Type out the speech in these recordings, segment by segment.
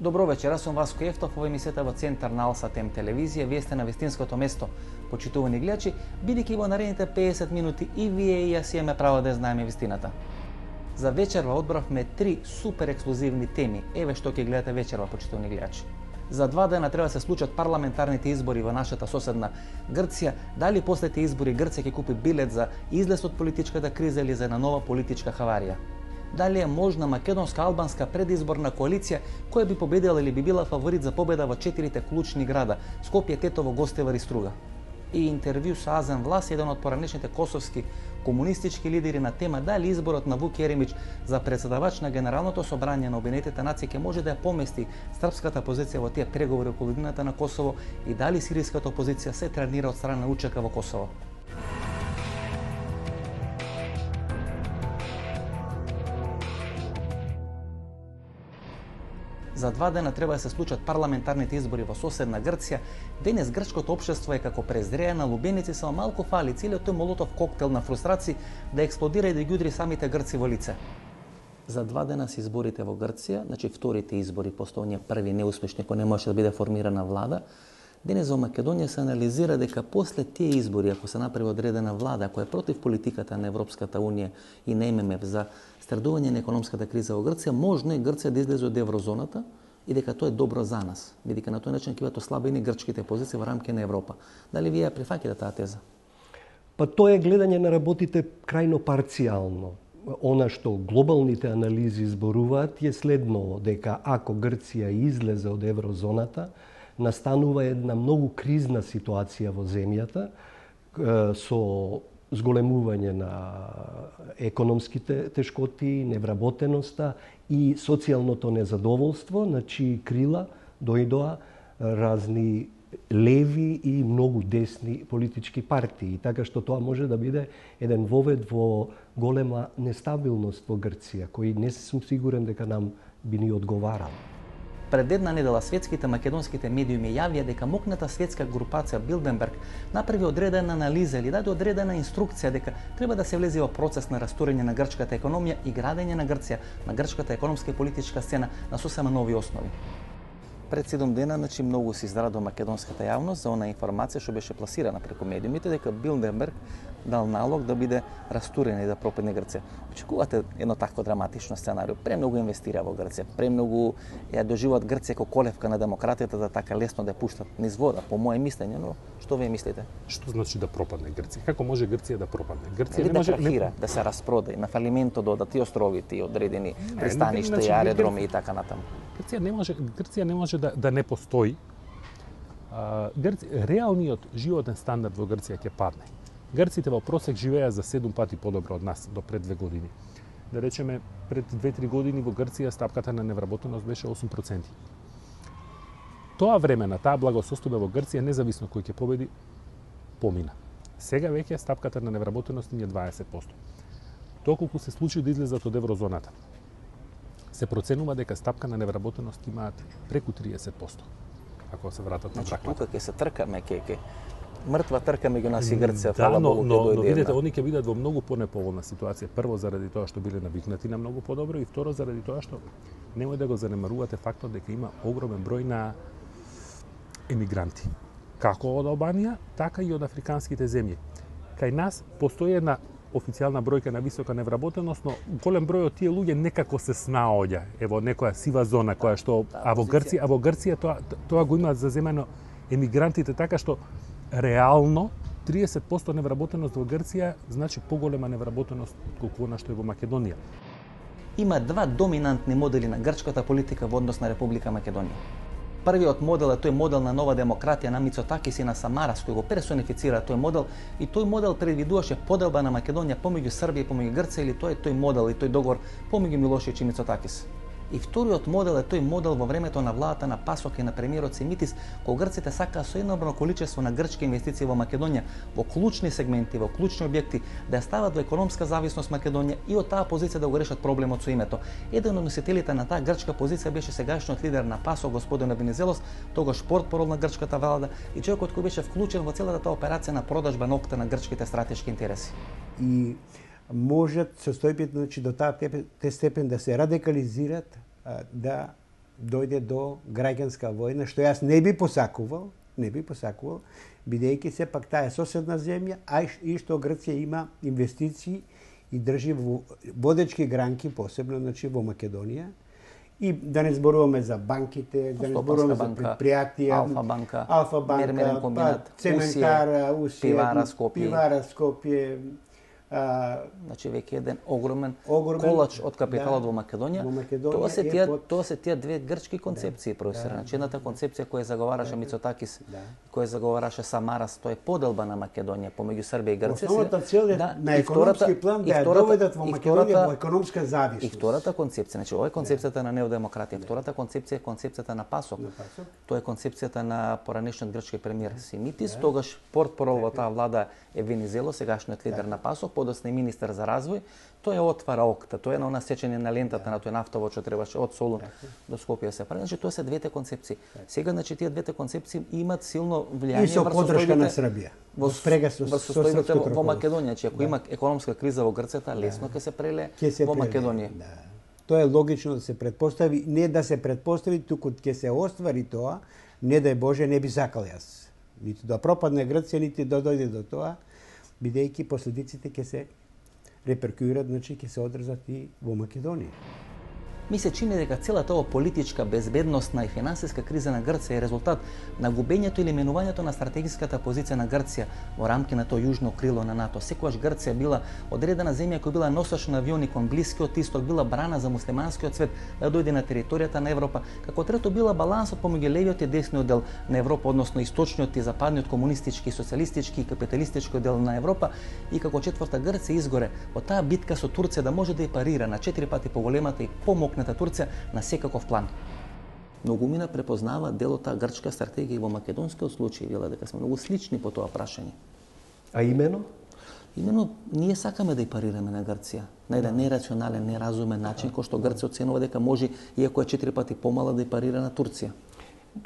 Добро вечер, аз сум Васко Ефтов, ова емисијата во центар на Алса Тем телевизија. Вие сте на вистинското место, почитувани гледачи, бидејќи во наредните 50 минути и вие и јас имаме право да знаеме вистината. За вечерва одбравме 3 супер ексклузивни теми. Еве што ќе гледате вечерва, почитувани гледачи. За 2 дена треба да се случат парламентарните избори во нашата соседна Грција. Дали после тие избори Грција ќе купи билет за излез од политичката криза или за една нова политичка хаварија? Дали е можна македонска-албанска предизборна коалиција која би победила или би била фаворит за победа во 4 клучни града Скопје, Тетово, Гостевар и Струга? И интервју со Азем Влас, еден од поранешните косовски комунистички лидери, на тема дали изборот на Вук Јеремич за председавач на Генералното собрание на Обединетите нации ќе може да ја помести српската позиција во тие преговори околу иднината на Косово и дали сириската опозиција се тренира од страна на УЧК во Косово. За 2 дена треба да се случат парламентарните избори во соседна Грција. Денес грчкото општество е како презреена лубеници, само малку фали целиот тој молотов коктел на фрустрации да експлодира и да ги удри самите грци во лице. За 2 дена се изборите во Грција, значи вторите избори после оние први неуспешни кои не можеше да биде формирана влада. Денес во Македонија се анализира дека после тие избори, ако се направи одредена влада која е против политиката на Европската унија и на ММФ за страдување на економската криза во Грција, можно е Грција да излезе од еврозоната и дека тоа е добро за нас, бидејќи на тој начин ќе бидат ослабени грчките позиции во рамки на Европа. Дали вие ја прифаќате таа теза? Па тоа е гледање на работите крајно парцијално. Она што глобалните анализи зборуваат е следно, дека ако Грција излезе од еврозоната, настанува една многу кризна ситуација во земјата со зголемување на економските тешкоти, невработеноста и социјалното незадоволство, на чии крила дојдоа разни леви и многу десни политички партии. Така што тоа може да биде еден вовед во голема нестабилност во Грција, кој не сум сигурен дека нам би ни одговарал. Пред една недела светските македонските медиуми јавија дека мокната светска групација Билденберг направи одредена анализа или даде одредена инструкција дека треба да се влезе во процес на растурење на грчката економија и градење на Грција, на грчката економска и политичка сцена на сосема нови основи. Пред 7 дена, значи, многу се израдува македонската јавност за она информација што беше пласирана преку медиумите дека Билденберг дал налог да биде растурена и да пропадне Грција. Очекувате едно такво драматично сценарио. Премногу инвестира во Грција, премногу ја доживуваат Грција како колевка на демократијата да така лесно да ја пуштат низ вода, по мое мислење, но што вие мислите? Што значи да пропадне Грција? Како може Грција да пропадне? Грција не може да се распродаде, на фалименто додат и островите, и одредени пристаништа, и аеродроми и така натаму. Грција не може да не постои. Реалниот животен стандард во Грција ќе падне. Грците во просек живеа за 7 пати подобро од нас до пред 2 години. Да речеме, пред 2-3 години во Грција стапката на невработеност беше 8%. Тоа време на таа благосостојба во Грција, независно кој ќе победи, помина. Сега веќе стапката на невработеност ни е 20%. Доколку се случи да излезат од еврозоната, се проценува дека стапка на невработеност имаат преку 30%. Ако се вратат на тука ќе се тркаме, ќе мртва трка меѓу нас и Грција, фала Богу, но видите, они ќе бидат во многу понеповолна ситуација. Прво заради тоа што биле навикнати на многу подобро и второ заради тоа што немој да го занемарувате фактот дека има огромен број на емигранти, како од Албанија, така и од африканските земји. Кај нас постои една официјална бројка на висока невработеност, но голем број од тие луѓе некако се снаоѓа во некоја сива зона која што а во Грција тоа го имаат заземено емигрантите, така што реално 30% невработеност во Грција значи поголема невработеност колку она што е во Македонија. Има 2 доминантни модели на грчката политика во однос на Република Македонија. Првиот модел е тој модел на нова демократија на Мицотакис и на Самарас, кој го персонифицира тој модел, и тој модел предвидуваше поделба на Македонија помеѓу Србија и помеѓу Грција, или тој модел и тој договор помеѓу Милошевиќ и Мицотакис. И вториот модел е тој модел во времето на владата на Пасок и на премиерот Симитис, кога грците сакаа со еднобрно количество на грчки инвестиции во Македонија, во клучни сегменти, во клучни објекти, да ја стават во економска зависност Македонија и од таа позиција да го решат проблемот со името. Еден од носителите на таа грчка позиција беше сегашниот лидер на Пасок, господин Венизелос, тогаш портпарол на грчката влада и човекот кој беше вклучен во целата таа операција на продажба нокта на грчките стратешки интереси. И можат состојбите, значи, до таа степен да се радикализират, да дојде до граѓанска војна, што јас не би посакувал, бидејќи сепак таа е соседна земја, а и што Грција има инвестиции и држи водечки гранки, посебно во Македонија. И да не зборуваме за банките, да не зборуваме за предпријатија, Алфа банка, Цементара, Усија, Пивара Скопје, Значи веќе еден огромен колач од капиталот во Македонија. Тоа се тие две грчки концепции, професор. Значи едната концепција која заговараше Мицотакис, која заговараше Самарас, тоа е поделба на Македонија помеѓу Србија и Грција. Основната цел е на економски план да ја доведат во Македонија во економска зависност. И втората концепција, значи ова е концепцијата на неодемократија. Втората концепција е концепцијата на Пасок. Тоа е концепцијата на поранешниот грчки премиер Симитис, тогаш портпарол во таа влада е Венизело, сегашниот лидер на Пасок, подоцна и министер за развој. Тоа отвара окта, тоа е на сечење на лентата на тој нафтовод што требаше од Солун до Скопје се прави. Значи тоа се двете концепции. Сега значи тие двете концепции имаат силно влијание и со поддршка на Србија. Во состојбите во Македонија, че ако има економска криза во Грција, лесно ќе се преле во Македонија. Тоа е логично да се претпостави, не да се претпостави, туку ќе се оствари тоа, не дај Боже, не би сакал јас. Ниту да пропадне Грција, ниту да дојде до тоа, бидејќи последиците ќе се реперкуират, значи ќе се одржат и во Македонија. Ми се чини дека целата ова политичка, безбедносна и финансиска криза на Грција е резултат на губењето или менувањето на стратегиската позиција на Грција во рамки на тоа јужно крило на НАТО. Секогаш Грција била одредена земја која била носач на авиони кон Блискиот Исток, била брана за муслиманскиот свет да дојде на територијата на Европа. Како трето била балансот помеѓу левиот и десниот дел на Европа, односно источниот и западниот, комунистички, социјалистички и капиталистички дел на Европа, и како четврта Грција изгоре во таа битка со Турција да може да ја парира на 4 пати поголемата и помокната Турција на секаков план. Многумина препознава делот таа грчка стратегија во македонскиот случај, вела дека сме многу слични по тоа прашање. А имено? Имено, ние сакаме да ја парираме на Грција на еден нерационален, неразумен начин, кој што Грција оценува дека може, иако е 4 пати помала, да ја парира на Турција.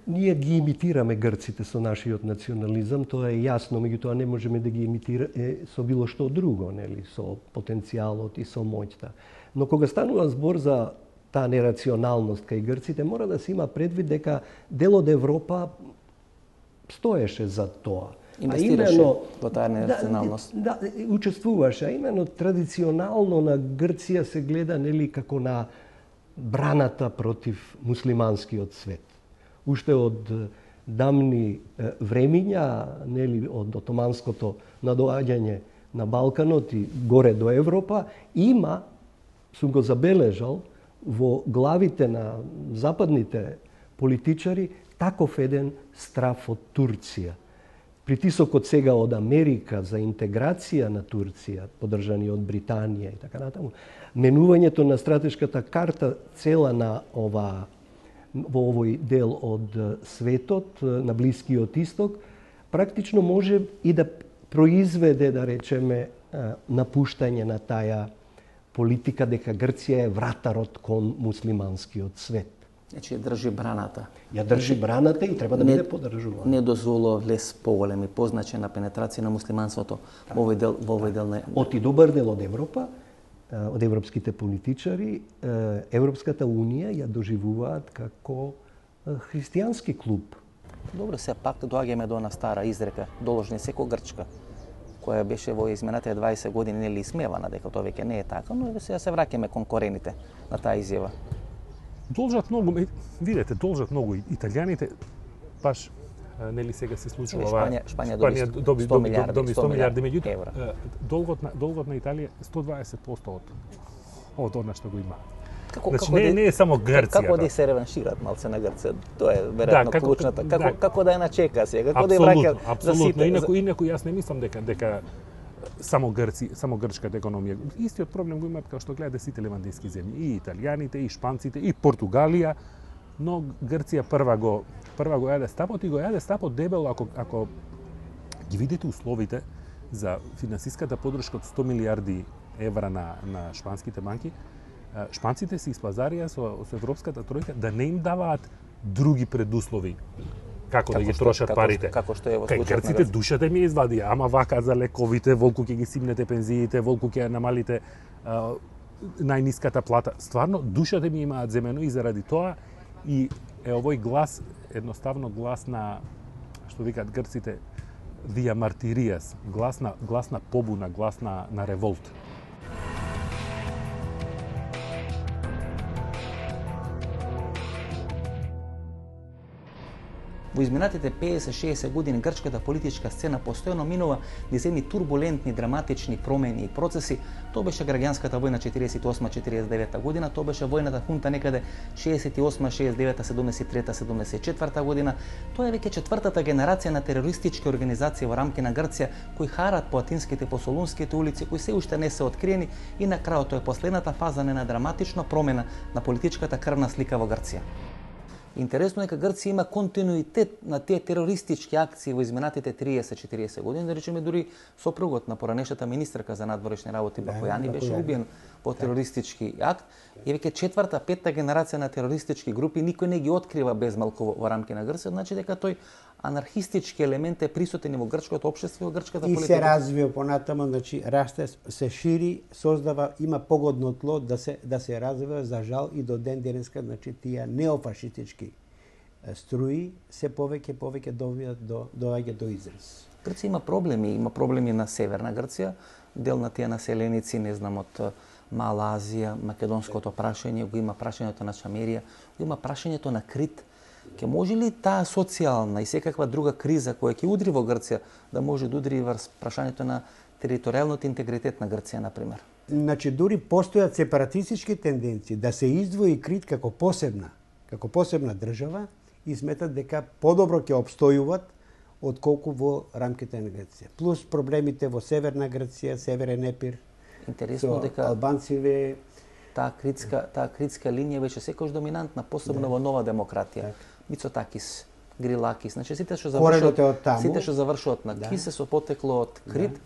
Ние ги имитираме грците со нашиот национализам, тоа е јасно, меѓутоа не можеме да ги имитираме со било што друго, нели, со потенцијалот и со моќта. Но кога станува збор за таа нерационалност кај грците, мора да се има предвид дека дел од Европа стоеше за тоа. Инвестираше во таа нерационалност. Да, учествуваше, а именно традиционално на Грција се гледа нели како на браната против муслиманскиот свет. Уште од давни времиња, нели од отоманското надоаѓање на Балканот и горе до Европа, има, сум го забележал, во главите на западните политичари таков еден страф од Турција. Притисокот сега од Америка за интеграција на Турција, поддржани од Британија и така натаму, менувањето на стратешката карта цела на во овој дел од светот, на Блискиот Исток, практично може и да произведе, да речеме, напуштање на таа политика дека Грција е вратарот кон муслиманскиот свет. Значи држи браната. Ја држи браната и треба да биде поддржувана. Не дозволува влез поголем и позначена пенетрација на муслиманството во овој дел на... Од и добар дел од Европа, од европските политичари, Европската Унија ја доживуваат како христијански клуб. Добро, се пак доаѓаме до она стара изрека, доложни секој грчка, која беше во изминатите 20 години нели исмевана дека тоа веќе не е така, но сега се враќаме кон корените на таа изјава. Должат многу, видете, должат многу италијаните, баш нели сега се случува ова. Шпања доби 100 милиарди меѓутоа долгот на Италија 120% од она што го има. Значи не е само Грција. Како да се реваншират малце на Грција? Тоа е веројатно клучната. Како да ја начека сега, како да ја враќа за сите. Инаку јас не мислам дека само грчката економија. Истиот проблем го имаат како што гледате сите левантински земји, и италијаните, и шпанците, и Португалија, но Грција прва го јаде стапот и го јаде стапот дебело ако ги видите условите за финансиската поддршка од 100 милиарди евра на шпанските банки. Шпанците се испазарија со европската тројка да не им даваат други предуслови како да ги трошат парите. Како што е во случајот на Грците душата ми извадија, ама вака за лековите, волку ќе ги симнете пензиите, волку ќе намалите најниската плата. Стварно душата ми имаат земено и заради тоа И е овој глас едноставно глас на, што викаат грците, диамартиријас, глас на побуна, глас на револт. Во изминатите 50-60 години грчката политичка сцена постојано минува низ едни турбулентни, драматични промени и процеси. Тоа беше граѓанската војна 48-49 година, тоа беше војната хунта некаде 68-69-73-74 година. Тоа е веќе четвртата генерација на терористички организации во рамки на Грција кои харат по атинските, по солунските улици, кои се уште не се откриени и на крајот тоа е последната фаза на една драматична промена на политичката крвна слика во Грција. Интересно е дека Грција има континуитет на тие терористички акции во изминатите 30-40 години. Да речеме, дури сопругот на поранешната министерка за надворешни работи Бакојани беше убиен во терористички акт. И веќе четврта, петта генерација на терористички групи никој не ги открива безмалку во рамки на Грција. Значи дека тој анархистички елемент е присутен и во грчкото општество и во грчката политика. И се развива понатаму, значи расте, се шири, создава, има погодно тло да се развива, за жал и до ден денеска, значи тие неофашистички струи се повеќе доаѓа до израз. Грција има проблеми на северна Грција, дел на тие населеници, не знам, од Мала Азија, македонското прашање, го има прашањето на Шамерија, го има прашањето на Крит. Ке може ли таа социјална и секаква друга криза која ќе удри во Грција да може да удри врз прашањето на територијалниот интегритет на Грција, например? Значи, дури постојат сепаратистички тенденции да се издвои Крит како посебна држава и сметат дека подобро ќе обстојуват отколку во рамките на Грција. Плюс проблемите во северна Грција, Северен Епир. Интересно дека албанциве, таа критска линија беше секојаш доминантна, посебно во нова демократија. Мицотакис, Грилакис, значи сите што завршуваат на Кисе со потекло од Крит.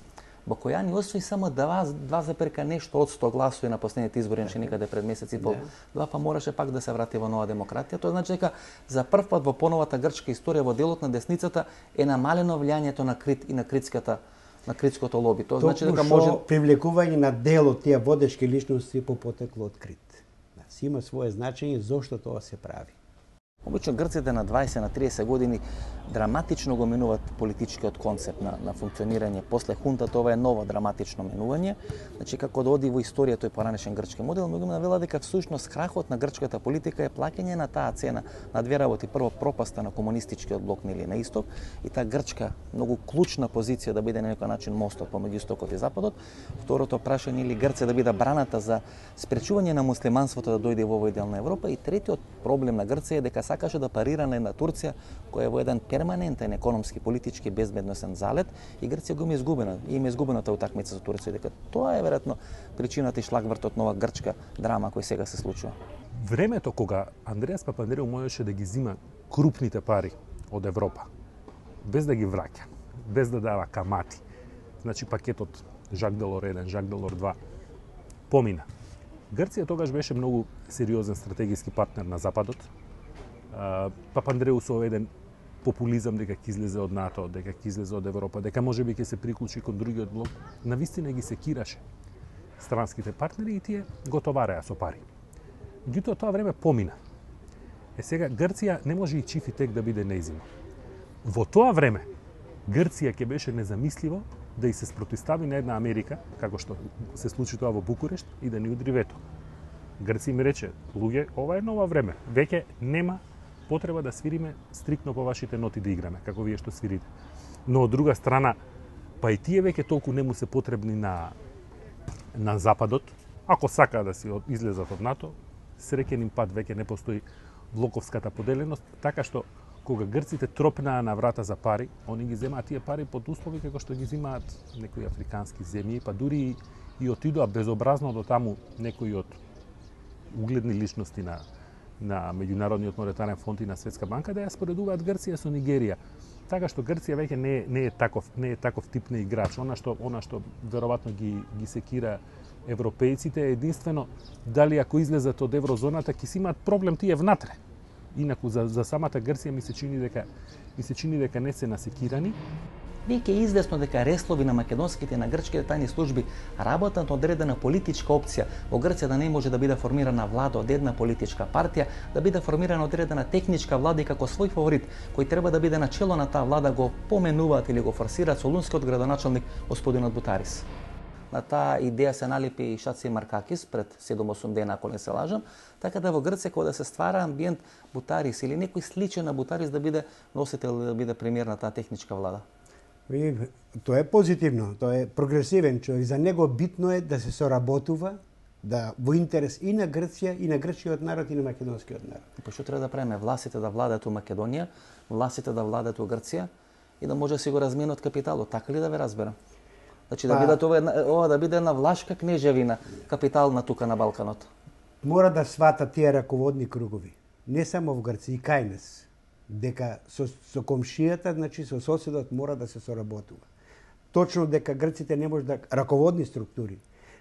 Бакојани освои само 2,1 нешто од 100 гласови на последните избори, некаде пред месец и пол. Па мораше пак да се врати во нова демократија. Тоа значи дека за прв пат во поновата грчка историја во делот на десницата е намалено влијанието на Крит и на критското лоби. Тоа значи дека може привлекување на дел од тие водечки личности по потекло од Крит. Си има свое значење зошто тоа се прави. Обично грците на 20-30 години драматично го менуваат политичкиот концепт на функционирање. После хунтата ова е ново драматично менување. Значи како да оди во историја тој поранешен грчки модел, многу навела дека всушност крахот на грчката политика е плаќање на таа цена на две работи. Прво, пропаста на комунистичкиот блок нели на исток и таа грчка многу клучна позиција да биде на некој начин мостот помеѓу истокот и западот. Второто прашање или Грција да биде браната за спречување на муслиманството да дојде во овој дел на Европа, и третиот проблем на Грција е дека сакаше да парира на една Турција која е во еден перманентен економски, политички, безбедносен залет, и Грција го има изгубена. И има изгубената утакмица за Турција, дека тоа е веројатно причината и шлагвртот нова грчка драма кој сега се случува. Времето кога Андреас Папандреou можеше да ги зима крупните пари од Европа, без да ги враќа, без да дава камати, значи пакетот Жак Делор 1, Жак Делор 2, помина. Грција тогаш беше многу сериозен стратегиски партнер на Западот. Папандреou со еден популизам дека ќе излезе од НАТО, дека ќе излезе од Европа, дека можеби ќе се приклучи кон другиот блок, навистина ги секираше странските партнери и тие го товареа со пари. Меѓутоа тоа време помина. Сега Грција не може и чиф и тек да биде нејзино. Во тоа време Грција ќе беше незамисливо да и се спротивстави на една Америка, како што се случи тоа во Букурешт, и да ни удри вето. Грција ми рече: луѓе, ова е нова време. Веќе нема потреба да свириме стриктно по вашите ноти да играме, како вие што свирите. Но од друга страна, па и тие веќе толку не му се потребни на Западот. Ако сака да си излезат од НАТО, среќен им пат, веќе не постои блоковската поделеност, така што кога грците тропнаа на врата за пари, они ги земаат тие пари под услови како што ги земаат некои африкански земји, па дури и отидоа безобразно до таму некои од угледни личности на Меѓународниот монетарен фонд и на Светска банка да ја споредуваат Грција со Нигерија. Така што Грција веќе не е таков тип на играч. Она што веројатно ги секира европејците е единствено дали ако излезат од еврозоната ќе си имаат проблем тие внатре. Инаку за самата Грција ми се чини дека не се насекирани. Веќе е известно дека реслови на македонските и на грчките тајни служби работат на одредена политичка опција во Грција да не може да биде формирана влада од една политичка партија, да биде формирана одредена техничка влада и како свој фаворит кој треба да биде на чело на таа влада го поменуваат или го форсираат солунскиот градоначалник господинот Бутарис. На таа идеја се налепи и Шаци Маркакис пред 7-8 дена, ако не се лажам, така да во Грција кога да се ствара амбиент Бутарис или некој сличен на Бутарис да биде носител, да биде премиер на таа техничка влада. Тоа е позитивно, тоа е прогресивен човек. За него битно е да се соработува, да во интерес и на Грција, и на грчкиот народ, и на македонскиот народ. Па што треба да правиме? Властите да владат у Македонија, властите да владат у Грција и да може да си го разменот капиталот. Така ли да ве разберам? Значи да бидат ова да биде една влашка кнежевина, капитална тука на Балканот. Мора да сватат тие раководни кругови, не само во Грција, и кај нас, дека со комшијата, значи со соседот мора да се соработува. Точно дека грците не може да раководни структури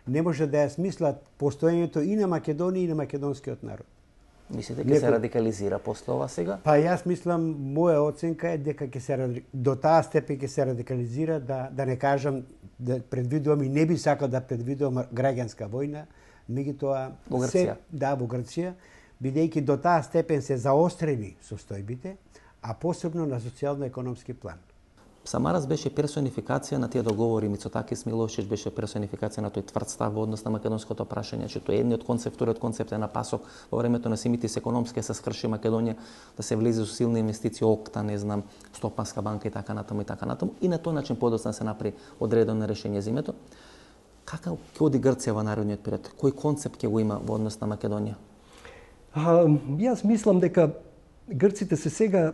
не може да ја смислат постоењето и на Македонија и на македонскиот народ. Мислите ќе се радикализира после ова сега? Па јас мислам, моја оценка е дека ќе се до таа степен ќе се радикализира, да не кажам да предвидувам и не би сакал да предвидувам граѓанска војна, меѓутоа во Грција. Во Грција, бидејќи до таа степен се заострени состојбите, а посебно на социјално-економски план. Самарас беше персонификација на тие договори, Мицотакис Милошевиќ беше персонификација на тој тврд став во однос на македонското прашање, че тој едниот концепт, вториот концепт е на пасок во времето на Симитис економски се скрши Македонија, да се влезе со силни инвестиции, ОКТА, не знам, Стопанска банка и така натаму и така натаму, и на тој начин подоцна се направи одредено решение за името. Како ќе оди Грција во наредниот период? Кој концепт ќе го има во однос на Македонија? Јас мислам дека грците се сега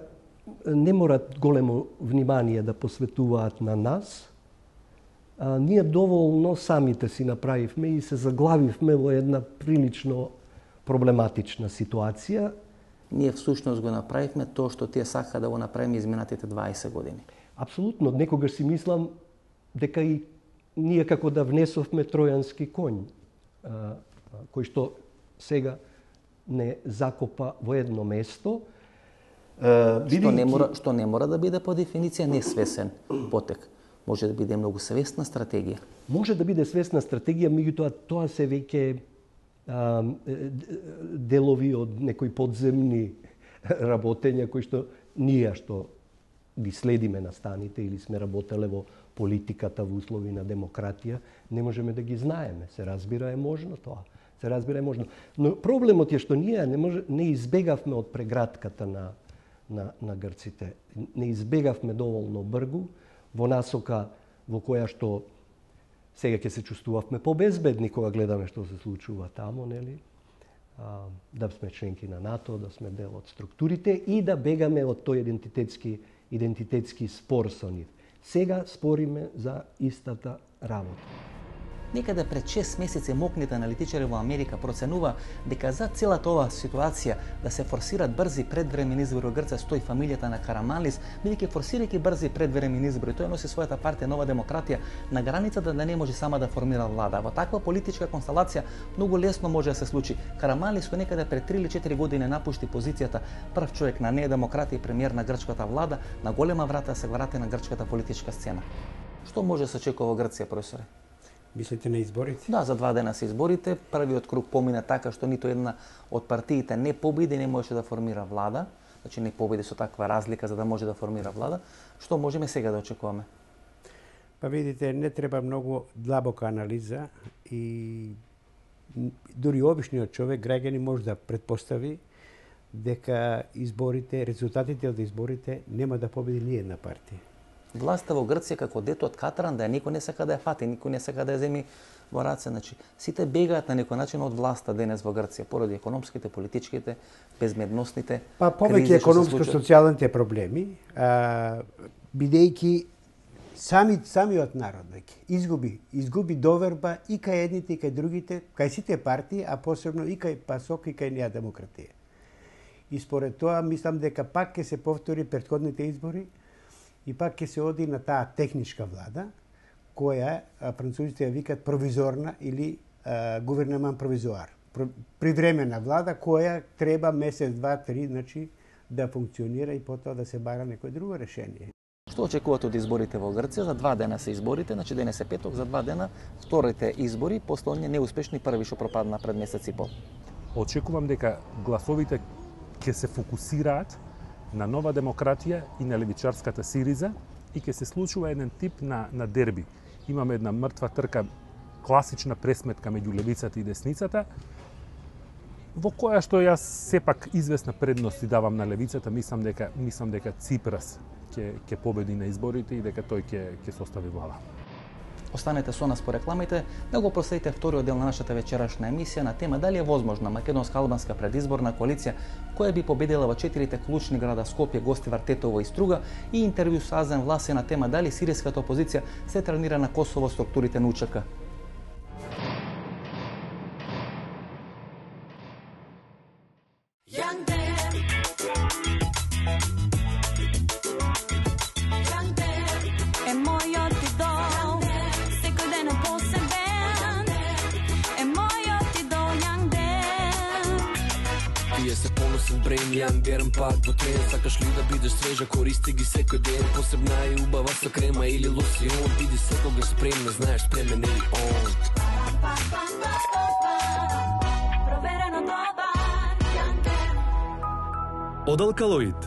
не морат големо внимание да посветуваат на нас. Ние доволно самите си направивме и се заглавивме во една прилично проблематична ситуација. Ние всушност го направивме тоа што тие сака да го направиме изминатите 20 години. Апсолутно, некогаш си мислам дека и ние како да внесовме тројански конј, кој што сега не закопа во едно место. Што не мора да биде по дефиниција несвесен потек. Може да биде многу свесна стратегија. Може да биде свесна стратегија, меѓутоа тоа се веќе делови од некои подземни работења кои што ние што ги следиме настаните или сме работеле во политиката во услови на демократија, не можеме да ги знаеме. Се разбира е можно тоа. Се разбира е можно. Но проблемот е што ние не избегавме од прегратката на грците. Не избегавме доволно бргу во насока во која што сега ќе се чувствувавме побезбедни кога гледаме што се случува таму, нели? Да сме членки на НАТО, да сме дел од структурите и да бегаме од тој идентитетски спор со нив. Сега спориме за истата работа. Некаде пред 6 месеци мокните аналитичари во Америка проценува дека за целата оваа ситуација да се форсират брзи предвремени избори во Грција стои фамилијата на Караманлис, бидејќи форсирајќи брзи предвремени избори, тој носи својата партија Нова демократија на границата да не може сама да формира влада. Во таква политичка констелација многу лесно може да се случи. Караманлис кој некаде пред 3 или 4 години напушти позицијата прв човек на недемократија и премиер на грчката влада, на голема врата се врати на грчката политичка сцена. Што може да се очекува во Грција, професоре? Мислите на изборите? Да, за 2 дена се изборите. Првиот круг помина така што нито една од партиите не победи, не можеше да формира влада. Значи не победи со таква разлика за да може да формира влада. Што можеме сега да очекуваме? Па видите, не треба многу длабока анализа и дури обичниот човек, граѓани може да предпостави дека изборите, резултатите од изборите нема да победи ни една партија. Власта во Грција како дето од катран, да никој не сака да ја фати, никој не сака да ја земи во раце. Значи, сите бегаат на некој начин од власта денес во Грција, поради економските, политичките, безмедностните. Па повеќе економско-социјалните проблеми, бидејќи самиот народ веќе изгуби доверба и кај едните и кај другите, кај сите партии, а посебно и кај ПАСОК и кај Нова демократија. И според тоа мислам дека пак ќе се повтори претходните избори и пак ќе се оди на таа техничка влада, која французите ја викат провизорна или гувернеман провизоар. Привремена влада која треба месец, два, три, значи да функционира и потоа да се бара некој друго решение. Што очекувате од изборите во Грција? За 2 дена се изборите, значи денес е петок, за 2 дена вторите избори, после оние неуспешни први што пропадна пред месец и пол. Очекувам дека гласовите ќе се фокусираат на Нова демократија и на левичарската Сириза и ќе се случува еден тип на дерби. Имаме една мртва трка, класична пресметка меѓу левицата и десницата, во која што јас сепак известна предност и давам на левицата, мислам дека Ципрас ќе победи на изборите и дека тој ќе состави влада. Останете со нас по рекламите, да го проследите вториот дел на нашата вечерашна емисија на тема дали е возможна македонско-албанска предизборна коалиција која би победила во 4 клучни града Скопје, Гостивар, Тетово и Струга и интервју со Азем Власе на тема дали сиријската опозиција се тренира на Косово структурите на УЧК. Верен пак во трен, сакаш ли да бидеш свежа, користи ги секој ден. Посебна е убава со крема или лосион. Биди секогаш спремна, знаеш спремен е и он. Проверено добар. Од Алкалоид.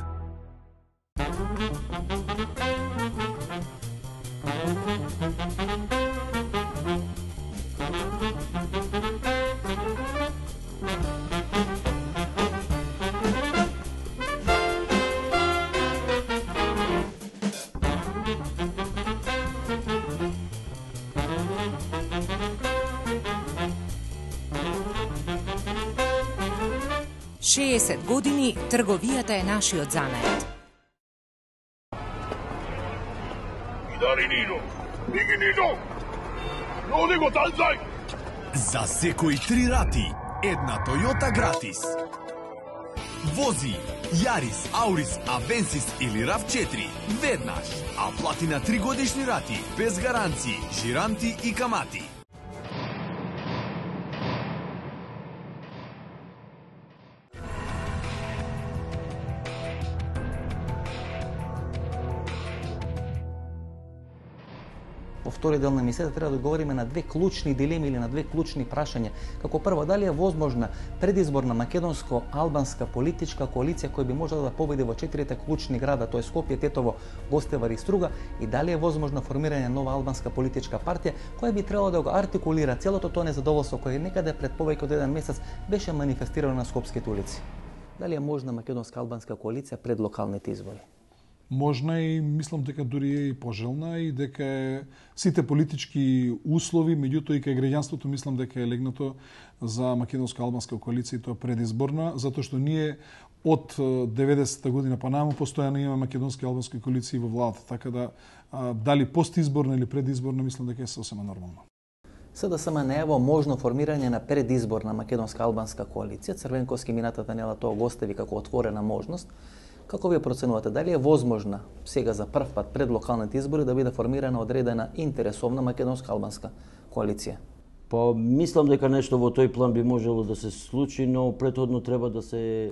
години трговијата е нашиот занает. Дари Нино! Биги Нино! Роди го танзај! За секои 3 рати, една Toyota гратис. Вози Јарис, Аурис, Авенсис или RAV4 веднаш, а плати на 3 годишни рати, без гаранции, жиранти и камати. Во втори дел на емисијата треба да одговориме на 2 клучни дилеми или на 2 клучни прашања. Како прво, дали е возможна предизборна македонско-албанска политичка коалиција која би можела да победи во 4 клучни града, тоа е Скопје, Тетово, Гостивар и Струга, и дали е возможно формирање нова албанска политичка партија која би требало да го артикулира целото тоа незадоволство кое некаде пред повеќе од 1 месец беше манифестирано на скопските улици. Дали е можна македонска-албанска коалиција пред локалните избори? Можна и мислам дека дури е и пожелна и дека сите политички услови, меѓутоа и кај граѓанството мислам дека е легнато за македонско-албанска коалиција и тоа предизборна, затоа што ние од 90-та година па наму постојано имаме македонски и албански коалиции во владата, така да дали постизборна или предизборна мислам дека е сосема нормално. СДСМ најавува можно формирање на предизборна македонска-албанска коалиција. Црвенковски минатата недела тоа го остави како отворена можност. Како вие проценувате, дали е возможна сега за прв пат пред локалните избори да биде формирана одредена интересовна македонска-албанска коалиција? Па мислам дека нешто во тој план би можело да се случи, но претходно треба да се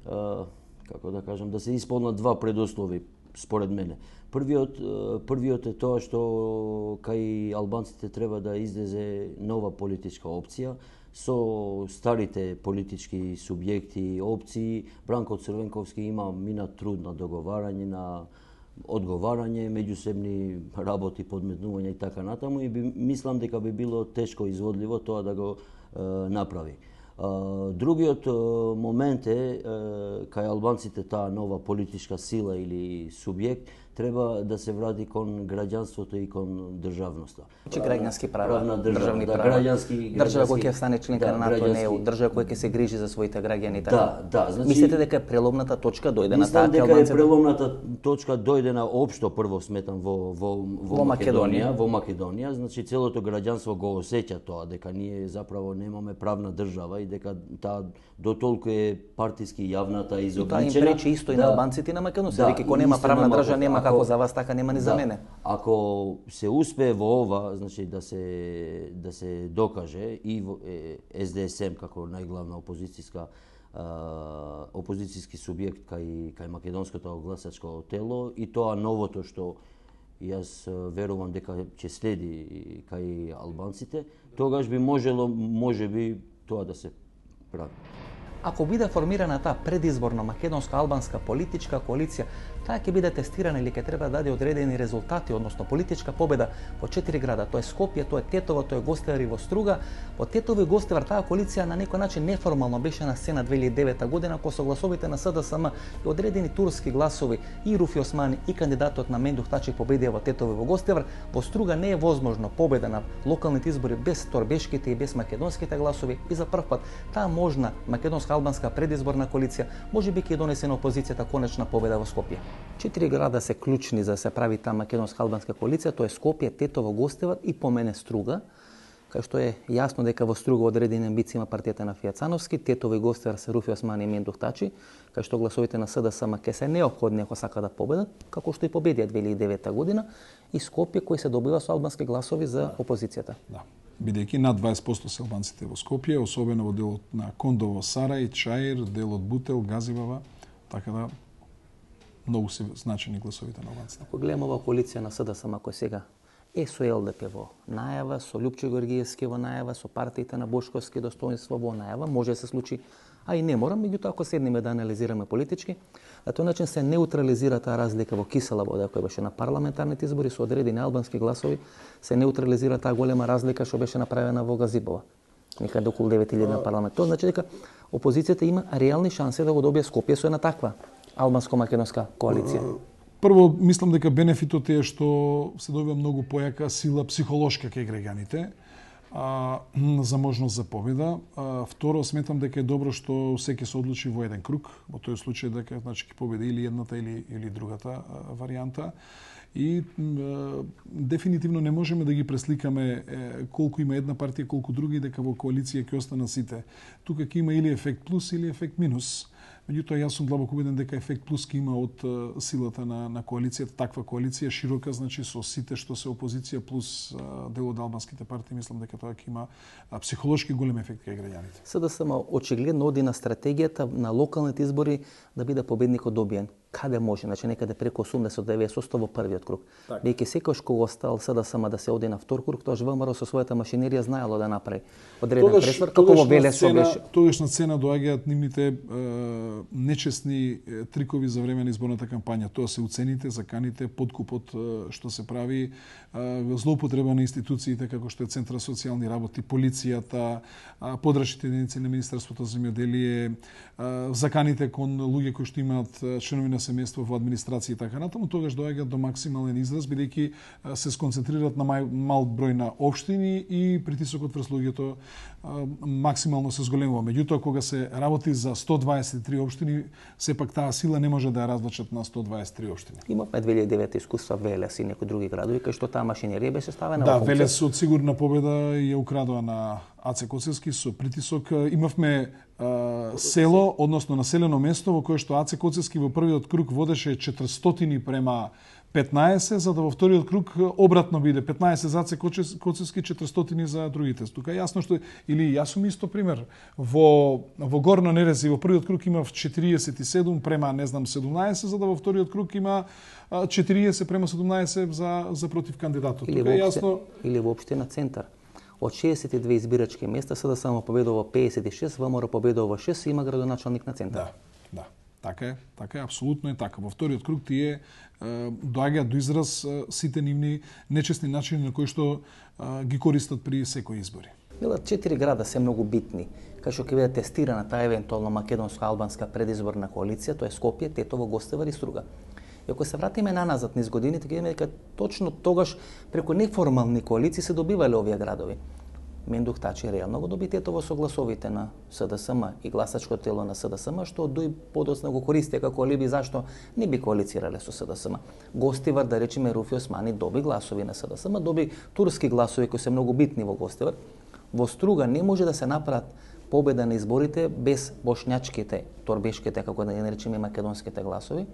како да кажам, да се исполнат 2 предуслови според мене. Првиот е тоа што кај албанците треба да излезе нова политичка опција со старите политички субјекти, опции. Бранко Црвенковски има минат труд на договарање, на одговарање, меѓусебни работи, подметнување и така натаму и мислам дека би било тешко изводливо тоа да го направи. Другиот момент е кај албанците таа нова политичка сила или субјект треба да се врати кон граѓанството и кон државноста. Че граѓански права, државни права, држава која ќе стане членка на НАТО, НЕУ, држава која ќе се грижи за своите граѓани. Значи, мислите дека е преломната точка дојде на таа албанците? Мислам дека е преломната точка дојде на општо прво сметам во Македонија, значи целото граѓанство го осеќа тоа дека ние заправо немаме правна држава и дека таа дотолку е партиски јавната и изобличена. Тоа им пречи исто и на албанците и на македонците, веќе кога нема правна држава нема како за вас, така нема ни за мене. Ако се успее во ова, значи да се докаже и СДСМ како најглавна опозицијска опозицијски субјект кај македонското гласачко тело и тоа новото што јас верувам дека ќе следи кај албанците, тогаш би можеби тоа да се прави. Ако биде формирана таа предизборна македонско-албанска политичка коалиција, таа ќе биде тестирана или ќе треба да даде одредени резултати, односно политичка победа во 4 града. Тоа е Скопје, тоа е Тетово, тоа е Гостивар и во Струга. Во Тетово и Гостивар таа коалиција на некој начин неформално беше на сцена 2009 година, кога со гласовите на СДСМ и одредени турски гласови и Руфи Османи и кандидатот на Мендух Тачи победија во Тетово и во Гостивар. Во Струга не е возможно победа на локалните избори без торбешките и без македонските гласови и за прв пат таа можна македонско-албанска предизборна коалиција можеби ќе донесе на опозицијата конечна победа во Скопје. 4 града се клучни за да се прави таа македонско-албанска коалиција, тоа е Скопје, Тетово, Гостивар и по мене Струга, кај што е јасно дека во Струга одредени амбиции има партијата на Фијацановски, Тетово и Гостивар се Руфи Османи и Мендух Тачи, кај што гласовите на СДСМ ке се неопходни ако сака да победат, како што и победија 2009 година, и Скопје кој се добива со албански гласови за опозицијата. Да. Бидејќи над 20% се албанците во Скопје, особено во делот на Кондово, Сарај, Чаир, делот Бутел, Газибава, така да многу се значени гласовите на албанците. Ако гледаме ова коалиција на СДСМ кој сега е со ЛДП во најава, со Лјупчо Георгиевски во најава, со партиите на Бошковски достоинство во најава, може да се случи, а и не мора, меѓутоа ако седнеме да анализираме политички, на тој начин се неутрализира таа разлика во кисела вода која беше на парламентарните избори со одредени албански гласови, се неутрализира таа голема разлика што беше направена во Газибова. Некаде околу 9000 на парламент. Тоа значи дека опозицијата има реални шанси да го добие Скопје со една таква албанско-македонска коалиција. Прво, мислам дека бенефитот е што се добива многу појака сила психолошка кај граѓаните за можност за победа. Второ, сметам дека е добро што се ќе се одлучи во еден круг, во тој случај дека значи ќе победи или едната или другата варијанта. И дефинитивно не можеме да ги пресликаме колку има една партија, колку други, дека во коалиција ќе останат сите. Тука ќе има или ефект плюс или ефект минус. Меѓутоа, јас сум длабоко убеден дека ефект плюс ќе има од силата на коалицијата, таква коалиција широка, значи со сите што се опозиција плюс дел од албанските партии, мислам дека тоа ќе има психолошки голем ефект кај граѓаните. СДСМ очигледно оди на стратегијата на локалните избори да биде победникот добиен. Каде може, значи некаде преку 80-90% во првиот круг. Бидејќи секојаш кога остал СДСМ да се оди на втор круг, тоа ВМРО со својата машинерија знаело да направи одреден пресврт, како во Велесо беше. Тогаш на цена доаѓаат нивните нечесни трикови за време на изборната кампања. Тоа се уцените, заканите, подкупот што се прави, злоупотреба на институциите како што е Центар за социјални работи, полицијата, подрачните единици на Министерството за земјоделие, заканите кон луѓе кои што имаат членови на семејство во администрација и така натаму, тогаш доаѓаат до максимален израз, бидејќи се сконцентрираат на мал број на општини и притисокот врз луѓето максимално се зголемува. Меѓутоа, кога се работи за 123 општини, сепак таа сила не може да ја развлечат на 123 општини. Имавме 2009 искуства Велес и некои други градови кај што таа машинерија беше ставена во функција. Да, Велес од сигурна победа ја украдува на Аце Коцевски со притисок. Имавме село, односно населено место во кое што Аце Коцевски во првиот круг водеше 400 према 15, за да во вториот круг обратно биде 15 за Аце Коцевски, 400 за другите. Тука јасно што или јас сум исто пример во Горно Нерези во првиот круг имав 47 према не знам 17, за да во вториот круг има 40 према 17 за против кандидатот. Тука јасно или воопште на центар. Од 62 избирачки места СДСМ победува 56, ВМРО победува 6 и има градоначалник на центар. Да. Така е, апсолутно е така. Во вториот круг тие доаѓаат до израз сите нивни нечесни начини на кои што ги користат при секои избори. Билат 4 града се многу битни, кај што ќе биде тестирана таа евентуално македонско-албанска предизборна коалиција, тоа е Скопје, Тетово, Гостивар и Струга. И ако се вратиме наназад низ годините, ќе видиме дека точно тогаш преку неформални коалиции се добивале овие градови. Мендух Тачи реално го доби Тетово со гласовите на СДСМ и гласачко тело на СДСМ, што дој подоцна го користи како алиби зашто не би коалицирале со СДСМ. Гостивар, да речеме, Руфи Османи доби гласови на СДСМ, доби турски гласови кои се многу битни во Гостивар. Во Струга не може да се направат победа на изборите без бошњачките, торбешките, како да ги наречеме, македонските гласови.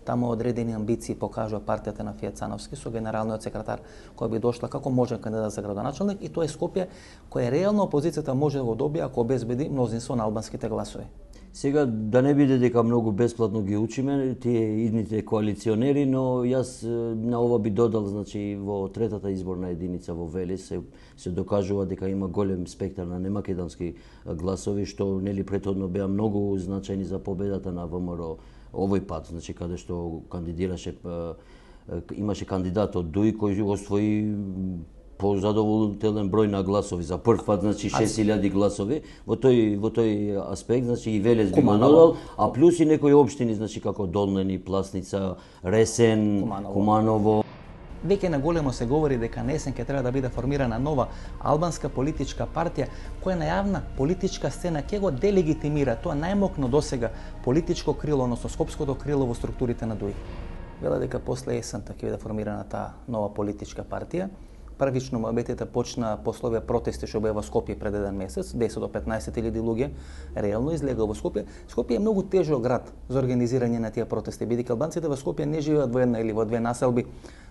Таму одредени амбиции покажува партијата на Фијацановски со генералниот секретар кој би дошла како можен кандидат за градоначалник, и тоа е Скопје, која реално опозицијата може да го добие ако обезбеди мнозинство на албанските гласови. Сега, да не биде дека многу бесплатно ги учиме тие идните коалиционери, но јас на ова би додал, значи, во третата изборна единица во Велес се докажува дека има голем спектар на немакедонски гласови, што нели претходно беа многу значајни за победата на ВМРО овој пат, значи каде што кандидираше, имаше кандидат од ДУИ кој освои позадоволителен број на гласови за прв пат, значи 6000 гласови во тој аспект, значи и Велес би го додал, а плюс и некои општини, значи како Долнени, Пласница, Ресен, Куманово. Веќе на големо се говори дека на есен ќе треба да биде формирана нова албанска политичка партија која на јавна политичка сцена ќе го делегитимира тоа најмокно досега политичко крило, односно скопското крило во структурите на ДУИ. Вела дека после есента ќе биде формирана таа нова политичка партија. Првично моабетите почна после овие протести што беа во Скопје пред еден месец, 10 до 15.000 луѓе реално излегува во Скопје. Скопје е многу тежок град за организирање на тие протести, бидејќи албанците во Скопје не живеат во една или во две населби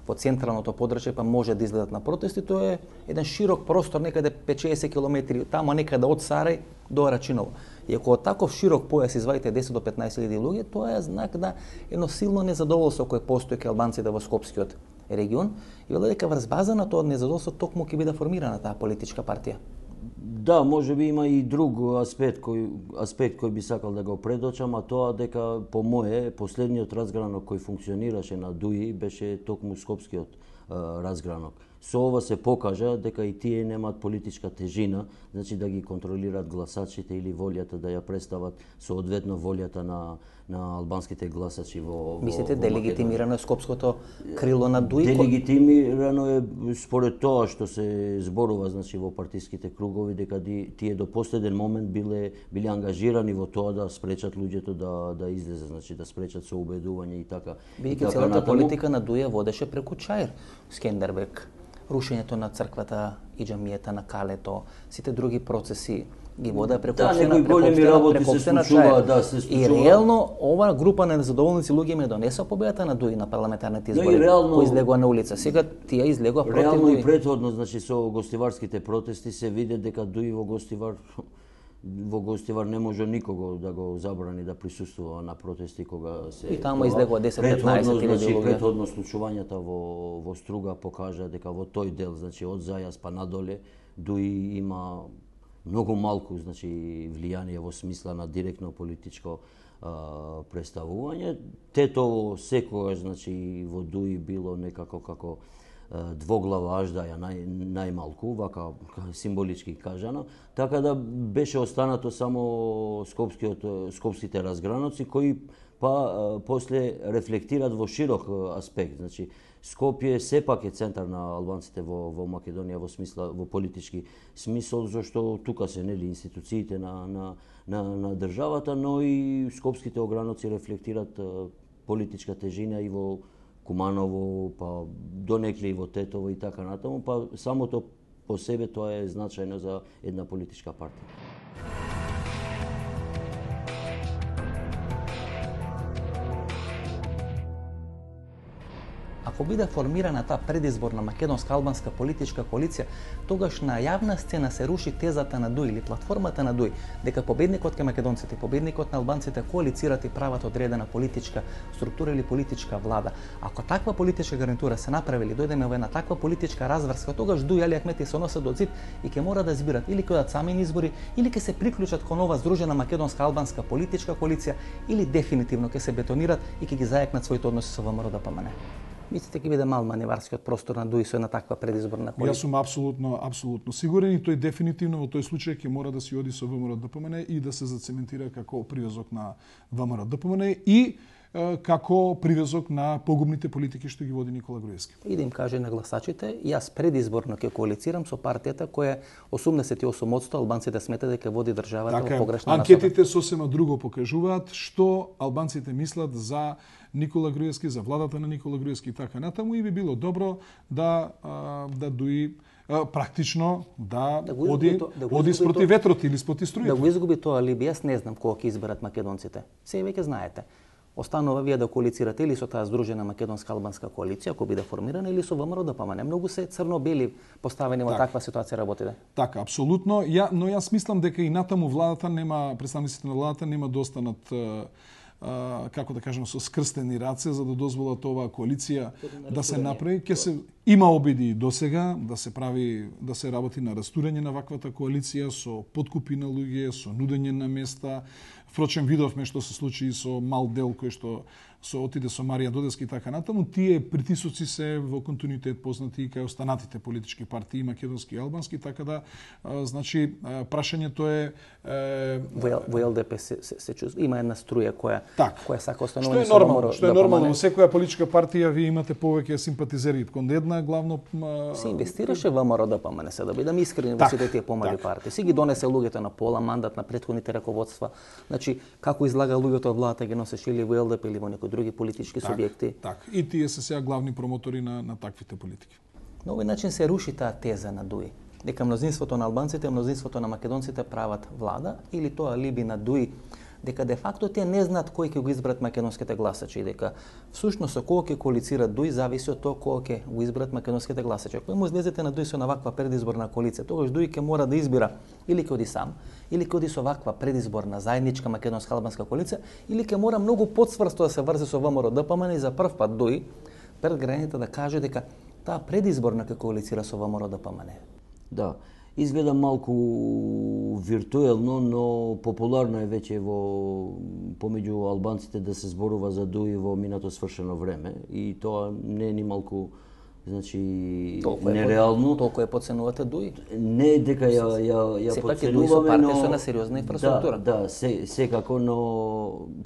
во централното подрачје, па може да излезат на протести. Тоа е еден широк простор, некаде 5-60 километри, тамо некаде од Сарај до Рачиново. И ако од таков широк појас извадите 10 до 15.000 луѓе, тоа е знак да едно силно незадоволство кој постои кај албанците во Скопскиот регион, и вела дека врз база на тоа незадоволство токму ќе биде формирана таа политичка партија. Да, може би има и друг аспект кој би сакал да го предочам, а тоа дека по мое последниот разгранок кој функционираше на ДУИ беше токму скопскиот разгранок. Со ова се покажа дека и тие немаат политичка тежина, значи да ги контролираат гласачите или волјата да ја представат соодветно волјата на албанските гласачи во Мислите делегитимирано е скопското крило на ДУИ? Делегитимирано е според тоа што се зборува, значи, во партиските кругови, дека тие до последен момент биле ангажирани во тоа да спречат луѓето да излезе, значи да спречат со убедување и така. Бидејќи целата политика на ДУИ водеше преку Чаир, Скендербек, рушењето на црквата и џамијата на Калето, сите други процеси ги водеа преку општина Чаир. И реално ова група на незадоволници луѓе им донесоа победата на ДУИ на парламентарните избори, кои излегува на улица. Сега тие излегува против ДУИ. Реално и претходно, значи со гостиварските протести се види дека ДУИ во Гостивар не може никого да го забрани да присуствува на протести кога се... И таму излегува 10-15 хиляди луѓе. Претходно случувањата во Струга покажа дека во тој дел, значи од Зајас па надоле, ДУИ има многу малку, значи, влијание во смисла на директно политичко представување. Тетово секогаш, значи, во ДУИ било некако како двоглава аждаја најмалку, вака символички кажано, така да беше останато само скопските разграноци кои после рефлектират во широк аспект. Значи, Скопје сепак е центар на албанците во Македонија во смисла, во политички смисол, зашто тука се нели институциите на државата, но и скопските ограноци рефлектират политичка тежина и во Куманово, па донекли и во Тетово и така натаму, па самото по себе тоа е значајно за една политичка партија. Ако биде формирана таа предизборна македонска-албанска политичка коалиција, тогаш на јавна сцена се руши тезата на ДУИ или платформата на ДУИ дека победникот кај македонците, победникот на албанците коалицират и прават одредена политичка структура или политичка влада. Ако таква политичка гарнитура се направи или дојдеме во една таква политичка разврска, тогаш ДУИ и Али Ахмети се носат до зид и ќе мора да избират или ќе дадат сами избори, или ќе се приклучат кон ова здружена македонска-албанска политичка коалиција, или дефинитивно ќе се бетонират и ќе ги зајакнат своите односи со ВМРО-ДПМН. Мислите ќе биде мал маневарскиот простор на ДУИ со една таква предизборна коалиција? Јас сум апсолутно сигурен и тој дефинитивно во тој случај ќе мора да си оди со ВМРО-ДПМН и да се зацементира како привезок на ВМРО-ДПМН и како привезок на погубните политики што ги води Никола Груевски. И да им каже на гласачите, јас предизборно ќе коалицирам со партијата која 88% албанците сметат дека води државата во погрешна насока. Анкетите сосема друго покажуваат што албанците мислат за Никола Груевски, за владата на Никола Груевски и така натаму, и би било добро да ДУИ практично да оди спроти ветрот или спроти струјата. Да го изгуби тоа алиби, јас не знам кога ќе изберат македонците. Се веќе знаете. Останува вие да коалицирате или со таа здружена македонска-албанска коалиција, ако биде формирана, или со ВМРО-ДПМН. Многу се црно-бели поставени во таква ситуација работите. Така, апсолутно. Но јас мислам дека и натаму владата нема, представниците на владата нема да останат како да кажем, со скрстени раце за да дозволат оваа коалиција да се направи. Има обиди досега да се работи на растурање на ваквата коалиција со подкупи на луѓе, со нудење на места. Впрочем, видовме што се случи со мал дел кој што отиде со Марија Додески и така натаму. Тие притисоци се во континуитет познати и кај останатите политички партии, македонски и албански, така да, значи, прашањето е... Во ЛДП се чувства. Има една струја која сака останување со ВМРО. Што е нормално. Во секоја политичка партија вие имате повеќе симпатизери кон една, главно... Се инвестираше во ВМРО-ДПМН, се да бидам искрени во сите тие помали партии. Си ги донесе луѓето на пола мандат на претходните раководства. Значи, како излага луѓето од владата ги носеше или во ЛДП или во некои други политички субјекти. Так. И тие се сега главни промотори на таквите политики. На овој начин се руши таа теза на ДУИ. Дека мнозинството на албанците, мнозинството на македонците прават влада, или тоа либи на ДУИ, дека де факто тие не знаат кој ќе го изберат македонските гласачи, дека всушност со кого ќе коалицира ДУИ зависи од тоа кого ќе го изберат македонските гласачи. Ако му излезете на ДУИ со ваква предизборна коалиција, тогаш ДУИ ќе мора да избира или ќе оди сам, или ќе оди со ваква предизборна заедничка македонска-албанска коалиција, или ќе мора многу подсврсто да се врзе со ВМРО-ДПМН и за прв пат ДУИ пред граѓаните да каже дека таа предизборна ќе коалицира со ВМРО-ДПМН. Да. Изгледа малку виртуелно, но популарно е веќе помеѓу албанците да се зборува за ДУИ во минато свршено време и тоа не е ни малку, значи, нереално. Толку е подценувате ДУИ? Не дека ја сепак е ДУИ со партија со на сериозна инфраструктура. Да, секако, но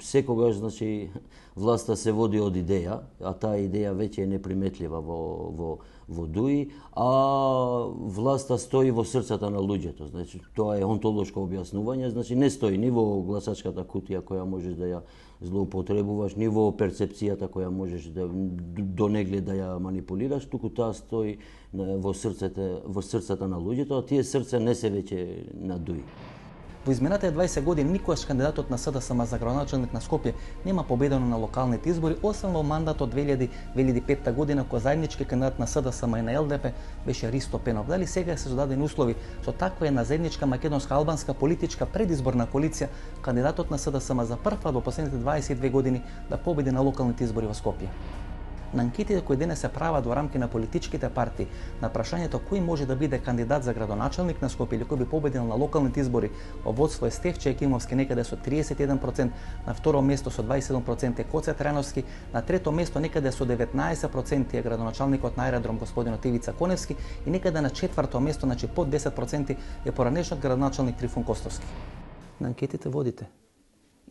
секогаш, значи, власта се води од идеја, а таа идеја веќе е неприметлива во ДУИ, а власта стои во срцата на луѓето. Значи, тоа е онтолошко објаснување, значи не стои ни во гласачката кутија која можеш да ја злоупотребуваш, ни во перцепцијата која можеш донегле да ја манипулираш, туку таа стои во срцата на луѓето, а тие срца не се веќе на ДУИ. Во изминатите 20 години никогаш кандидатот на СДСМ за градоначалник на Скопје нема победено на локалните избори, освен во мандатот 2005 година, кога заеднички кандидат на СДСМ и на ЛДП беше Ристо Пенов. Дали сега се создадени услови со таква една заедничка македонска-албанска политичка предизборна коалиција, кандидатот на СДСМ за прв пат во последните 22 години да победи на локалните избори во Скопје? На анкетите кои денес се прават во рамки на политичките партии, на прашањето кој може да биде кандидат за градоначалник на Скопје или кој би победил на локалните избори, во водство е Стефче Екимовски некаде со 31%, на второ место со 27% е Коце Треновски, на трето место некаде со 19% е градоначалникот на аеродром господинот Ивица Коневски и некаде на четврто место, значи под 10% е поранешниот градоначалник Трифун Костовски. На анкетите водите.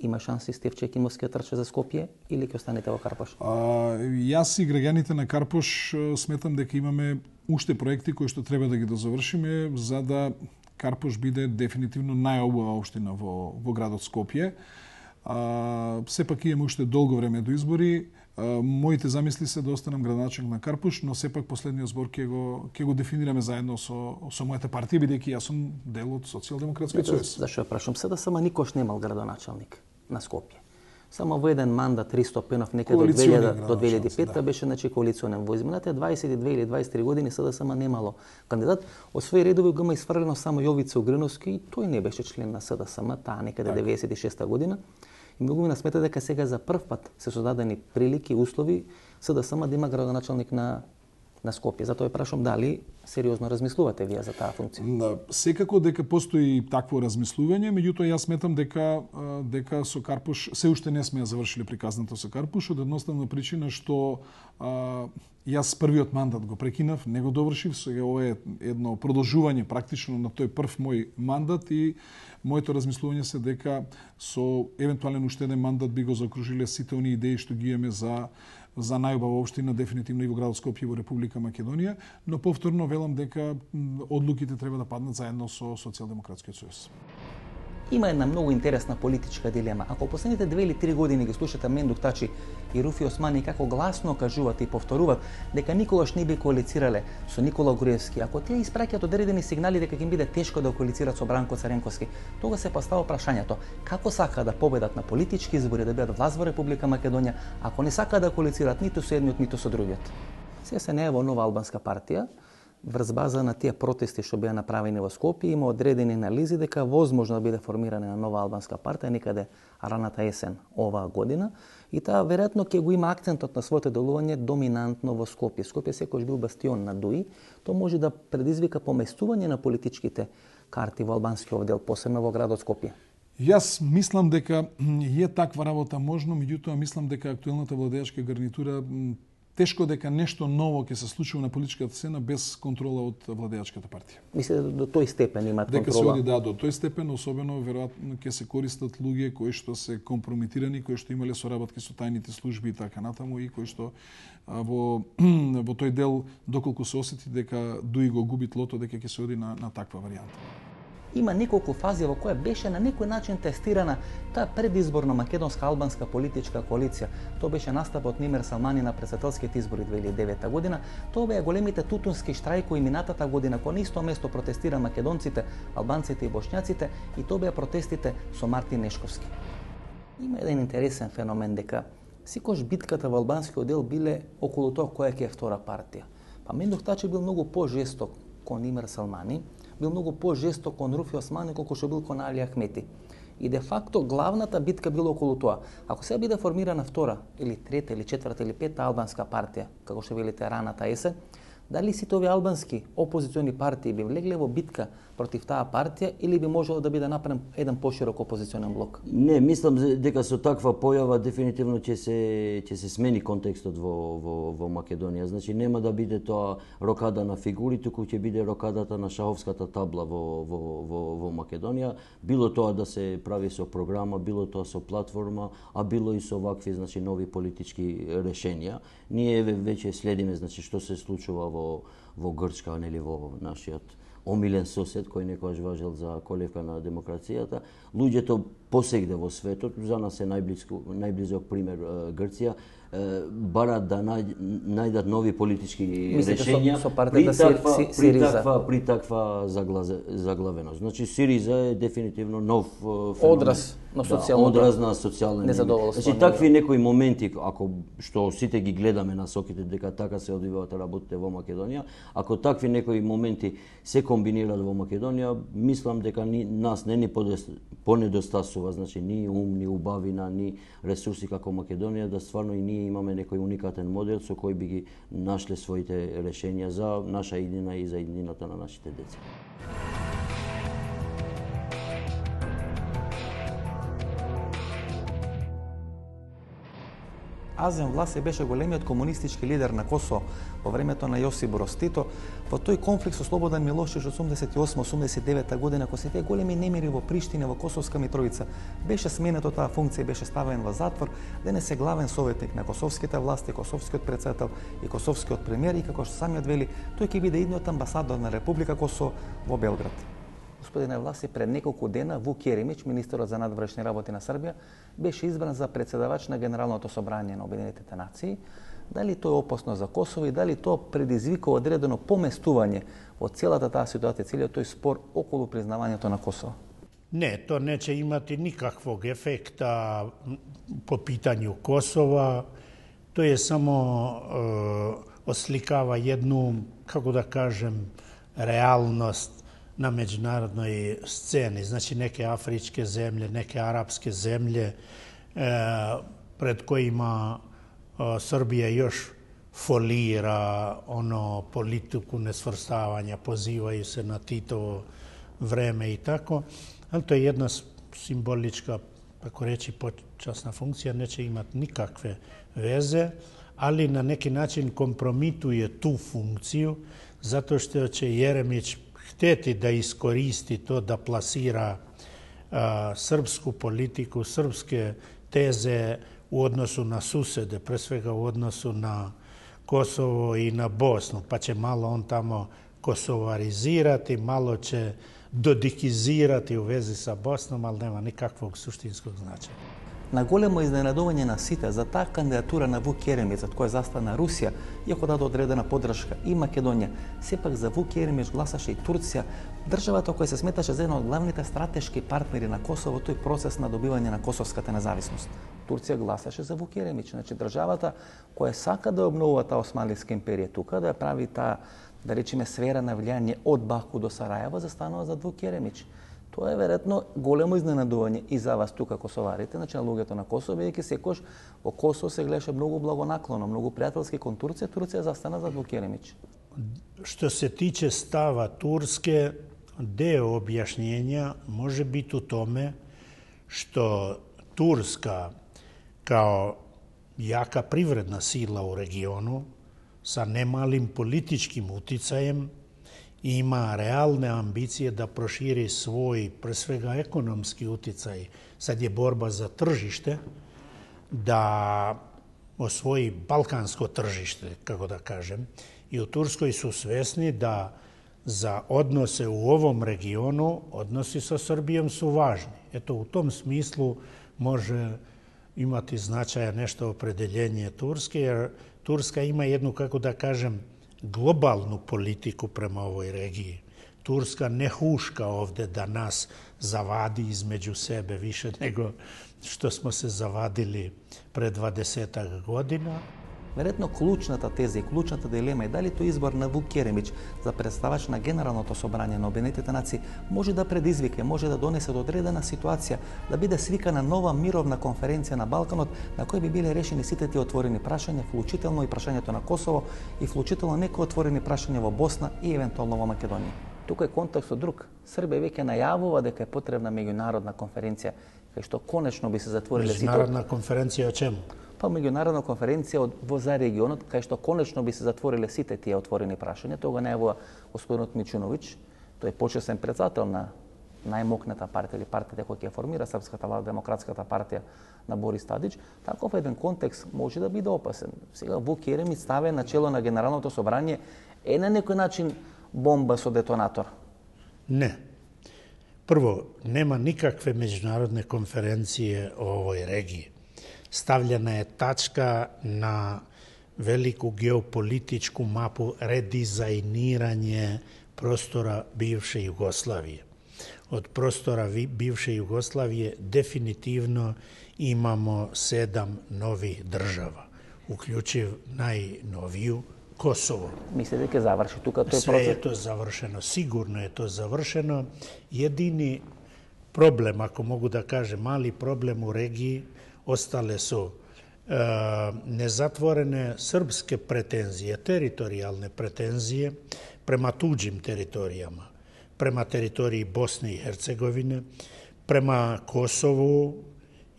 Има шанси Стефче Екимовски да трче за Скопје или ќе останете во Карпош? Јас и граѓаните на Карпош сметам дека имаме уште проекти кои што треба да ги дозавршиме за да Карпош биде дефинитивно најобува општина во градот Скопје. Сепак имаме уште долго време до избори. Моите замисли се да останам градоначалник на Карпош, но сепак последниот збор ќе го дефинираме заедно со мојата партија, бидејќи јас сум дел од Социјалдемократскиот сојуз. Зашо ја прашам? СДСМ никош немал градоначалник на Скопје. Само во еден мандат Ристо Пенов некаде од 2000 до 2005 беше коалиционен. Во изминатите 22 или 23 години СДСМ немало кандидат. Од своји редови го има исфрлено само Јовица Угриновски и тој не беше член на СДСМ, таа некаде 96 година. И многу ми смета дека сега за прв пат се создадени прилики, услови СДСМ да има градоначалник на Скопје. Затоа ја прашам дали сериозно размислувате вие за таа функција. Секако дека постои такво размислување, меѓутоа јас сметам дека со Карпош се уште не сме ја завршиле приказната со Карпош од едноставна причина што јас првиот мандат го прекинав, не го довршив, сега ова е едно продолжување практично на тој прв мој мандат и моето размислување се дека со евентуален уште еден мандат би го заокружиле сите оние идеи што ги имаме за најубава општина, дефинитивно и во градот Скопје во Република Македонија, но повторно велам дека одлуките треба да паднат заедно со Социјалдемократскиот сојуз. Има една многу интересна политичка дилема. Ако последните 2 или 3 години ги слушате Мендух Тачи и Руфи Османи како гласно кажуваат и повторуваат дека никогаш не би коалицирале со Никола Груевски, ако тие испраќаат одредени сигнали дека ќе им биде тешко да коалицираат со Бранко Царенковски, тога се поставува прашањето како сака да победат на политички избори, да бидат власт во Република Македонија, ако не сака да коалицираат ниту со едниот, ниту со другиот. Се не е во нова албанска партија. Врз база на тие протести што беа направени во Скопје, има одредени анализи дека возможно да биде формирана на нова албанска партија некаде раната есен оваа година и таа веројатно ќе го има акцентот на своето делување доминантно во Скопје. Скопје секогаш бил бастион на ДУИ, тоа може да предизвика поместување на политичките карти во албанскиот дел, посебно во градот Скопје. Јас мислам дека е таква работа можно, меѓутоа мислам дека актуелната владеачка гарнитура тешко дека нешто ново ќе се случува на политичката сцена без контрола од владеачката партија. Мислите до тој степен имаат контрола? Дека се оди до тој степен, особено веројатно ќе се користат луѓе кои што се компрометирани, кои што имале соработки со тајните служби и така натаму и кои што во тој дел доколку се осети дека ДУИ го губи тлото, дека ќе се оди на таква варијанта. Има неколку фази во која беше на некој начин тестирана таа предизборна македонска-албанска политичка коалиција. Тоа беше настапот Нимер Салмани на претседателските избори 2009 година. Тоа беа големите тутунски штрајкови минатата година, кога на исто место протестира македонците, албанците и бошњаците, и тоа беа протестите со Мартин Нешковски. Има еден интересен феномен дека секогаш битката во албанскиот дел биле околу тоа која ќе е втора партија. Па Мендух Тачи бил многу пожесток кон Нимер Салмани, бил многу по-жесток кон Руфи Османи колку што бил кон Али Ахмети. И де факто главната битка била околу тоа. Ако сега биде формирана втора, или трета, или четврта, или пета албанска партија, како што велите раната есен, дали сите овие албански опозициони партии би влегле во битка против таа партија или би можело да биде направен еден поширок опозиционен блок? Не, мислам дека со таква појава дефинитивно ќе се смени контекстот во Македонија. Значи нема да биде тоа рокада на фигури, туку ќе биде рокадата на шаховската табла во Македонија. Било тоа да се прави со програма, било тоа со платформа, а било и со вакви нови политички решенија. Ние веќе следиме што се случува во Грчка, нели во нашиот омилен сосед кој некогаш важел за колевка на демокрацијата. Луѓето посегде во светот, за нас е најблизок пример Грција, барат да најдат нови политички решенија при таква заглавеност. Значи Сириза е дефинитивно нов одраз на социјална незадоволство. Значи такви некои моменти, ако што сите ги гледаме насоките дека така се одвиваат работите во Македонија, ако такви некои моменти се комбинираат во Македонија, мислам дека нас не ни понедостасува, значи ни ум, ни убавина, ни ресурси како Македонија, да стварно и ние имаме некој уникатен модел со кој би ги нашле своите решенија за наша иднина и за иднината на нашите деца. Азем Власе беше големиот комунистички лидер на Косово во времето на Јосип Броз Тито. Во тој конфликт со Слободан Милошевич 88-89 година, кога се тие големи немири во Приштина, во Косовска Митровица, беше сменет од таа функција и беше ставен во затвор, денес е главен советник на косовските власти, косовскиот претседател и косовскиот премиер, и како што самиот вели, тој ќе биде идниот амбасадор на Република Косово во Белград. Господине Власи, пред неколку дена Вук Јеремич, министерот за надвршни работи на Србија, беше избран за председавач на Генералното собрание на Обединетите нации. Дали тоа е опасно за Косово и дали тоа предизвика одредено поместување во целата таа ситуација, целиот тој спор околу признавањето на Косово? Не, тоа не ќе имати никаквог ефекта по питању Косова. Тоа е само осликава едну, како да кажем, реалност на меѓународној сцени. Значи, неке афричке земје, неке арапске земје, пред којима Србија још фолира политику несврставања, позивају се на Титово време и тако, ali тоа е една символичка, како речи, почасна функција, не ќе имат никакве везе, ali на неки начин компромитуе ту функцију, затоа што ќе Јеремич хтети да искористи то да пласира српску политику, српске тезе у односу на суседе, пред свега у односу на Косово и на Босну, па ќе мало он тамо косоваризирати, мало ќе dodikizirati u vezi sa Bosnom, ali nema nikakvog suštinskog značaja. На големо изненадување на сите за таа кандидатура на Вук Јеремич, за која застана Русија, иако даде одредена поддршка и Македонија, сепак за Вук Јеремич гласаше и Турција, државата која се сметаше за една од главните стратешки партнери на Косово во тој процес на добивање на косовската независност. Турција гласаше за Вук Јеремич, значи државата која сака да обновува таа Османлиска империја тука, да ја прави таа, да речеме, сфера на влијание од Баку до Сарајево, застанува за Вук Јеремич. Тоа е веројатно големо изненадување и за вас тука косоварите, значи на луѓето на Косово, бидејќи секош во Косово се гледаше многу благонаклоно, многу пријателски кон Турција, Турција застана за Вук Јеремич. Što se tiče stava Turske, deo objašnjenja može biti u tome što Turska kao jaka privredna sila u regionu sa nemalim političkim uticajem ima realne ambicije da proširi svoj, pre svega ekonomski uticaj. Sad je borba za tržište, da osvoji balkansko tržište, kako da kažem. I u Turskoj su svesni da za odnose u ovom regionu, odnosi sa Srbijom su važni. Eto, u tom smislu može imati značaja nešto opredeljenje Turske, jer Turska ima jednu, kako da kažem, globalnu politiku prema ovoj regiji. Turska ne huška ovde da nas zavadi između sebe više nego što smo se zavadili pre 20 godina. Веројатно клучната теза и клучната дилема е дали тој избор на Вук Јеремич за представач на Генералното собрание на Обединетите нации може да предизвика, може да донесе до одредена ситуација, да биде свикана нова мировна конференција на Балканот на кој би биле решени сите тие отворени прашања, вклучително и прашањето на Косово и вклучително некои отворени прашања во Босна и евентуално во Македонија. Тука е контекстот друг. Србија веќе најавува дека е потребна меѓународна конференција кај што конечно би се затвориле сите. Меѓународна конференција о чему? Па меѓународна конференција за регионот, кај што конечно би се затвориле сите тие отворени прашања. Тога најавува господинот Мичуновиќ, тој е почесен председател на најмокната партија или партијата која ќе формира Српската влада, Демократската партија на Борис Тадич. Таков еден контекст може да биде опасен. Сега Вук Јеремич ставе на чело на Генералното собрание е на некој начин бомба со детонатор? Не. Прво, нема никакве меѓународне конференcije о овој регiji. Ставljena je tačka na veliku geopolitičku mapu redizajniranje prostora bivše Jugoslavije. Od prostora bivše Jugoslavije definitivno imamo 7 novih država, uključiv najnoviju Kosovo. Mislite da je završi tuka to je Sve je to završeno, sigurno je to završeno. Jedini problem, ako mogu da kažem, mali problem u regiji, ostale su nezatvorene srpske pretenzije, teritorijalne pretenzije prema tuđim teritorijama, prema teritoriji Bosne i Hercegovine, prema Kosovu,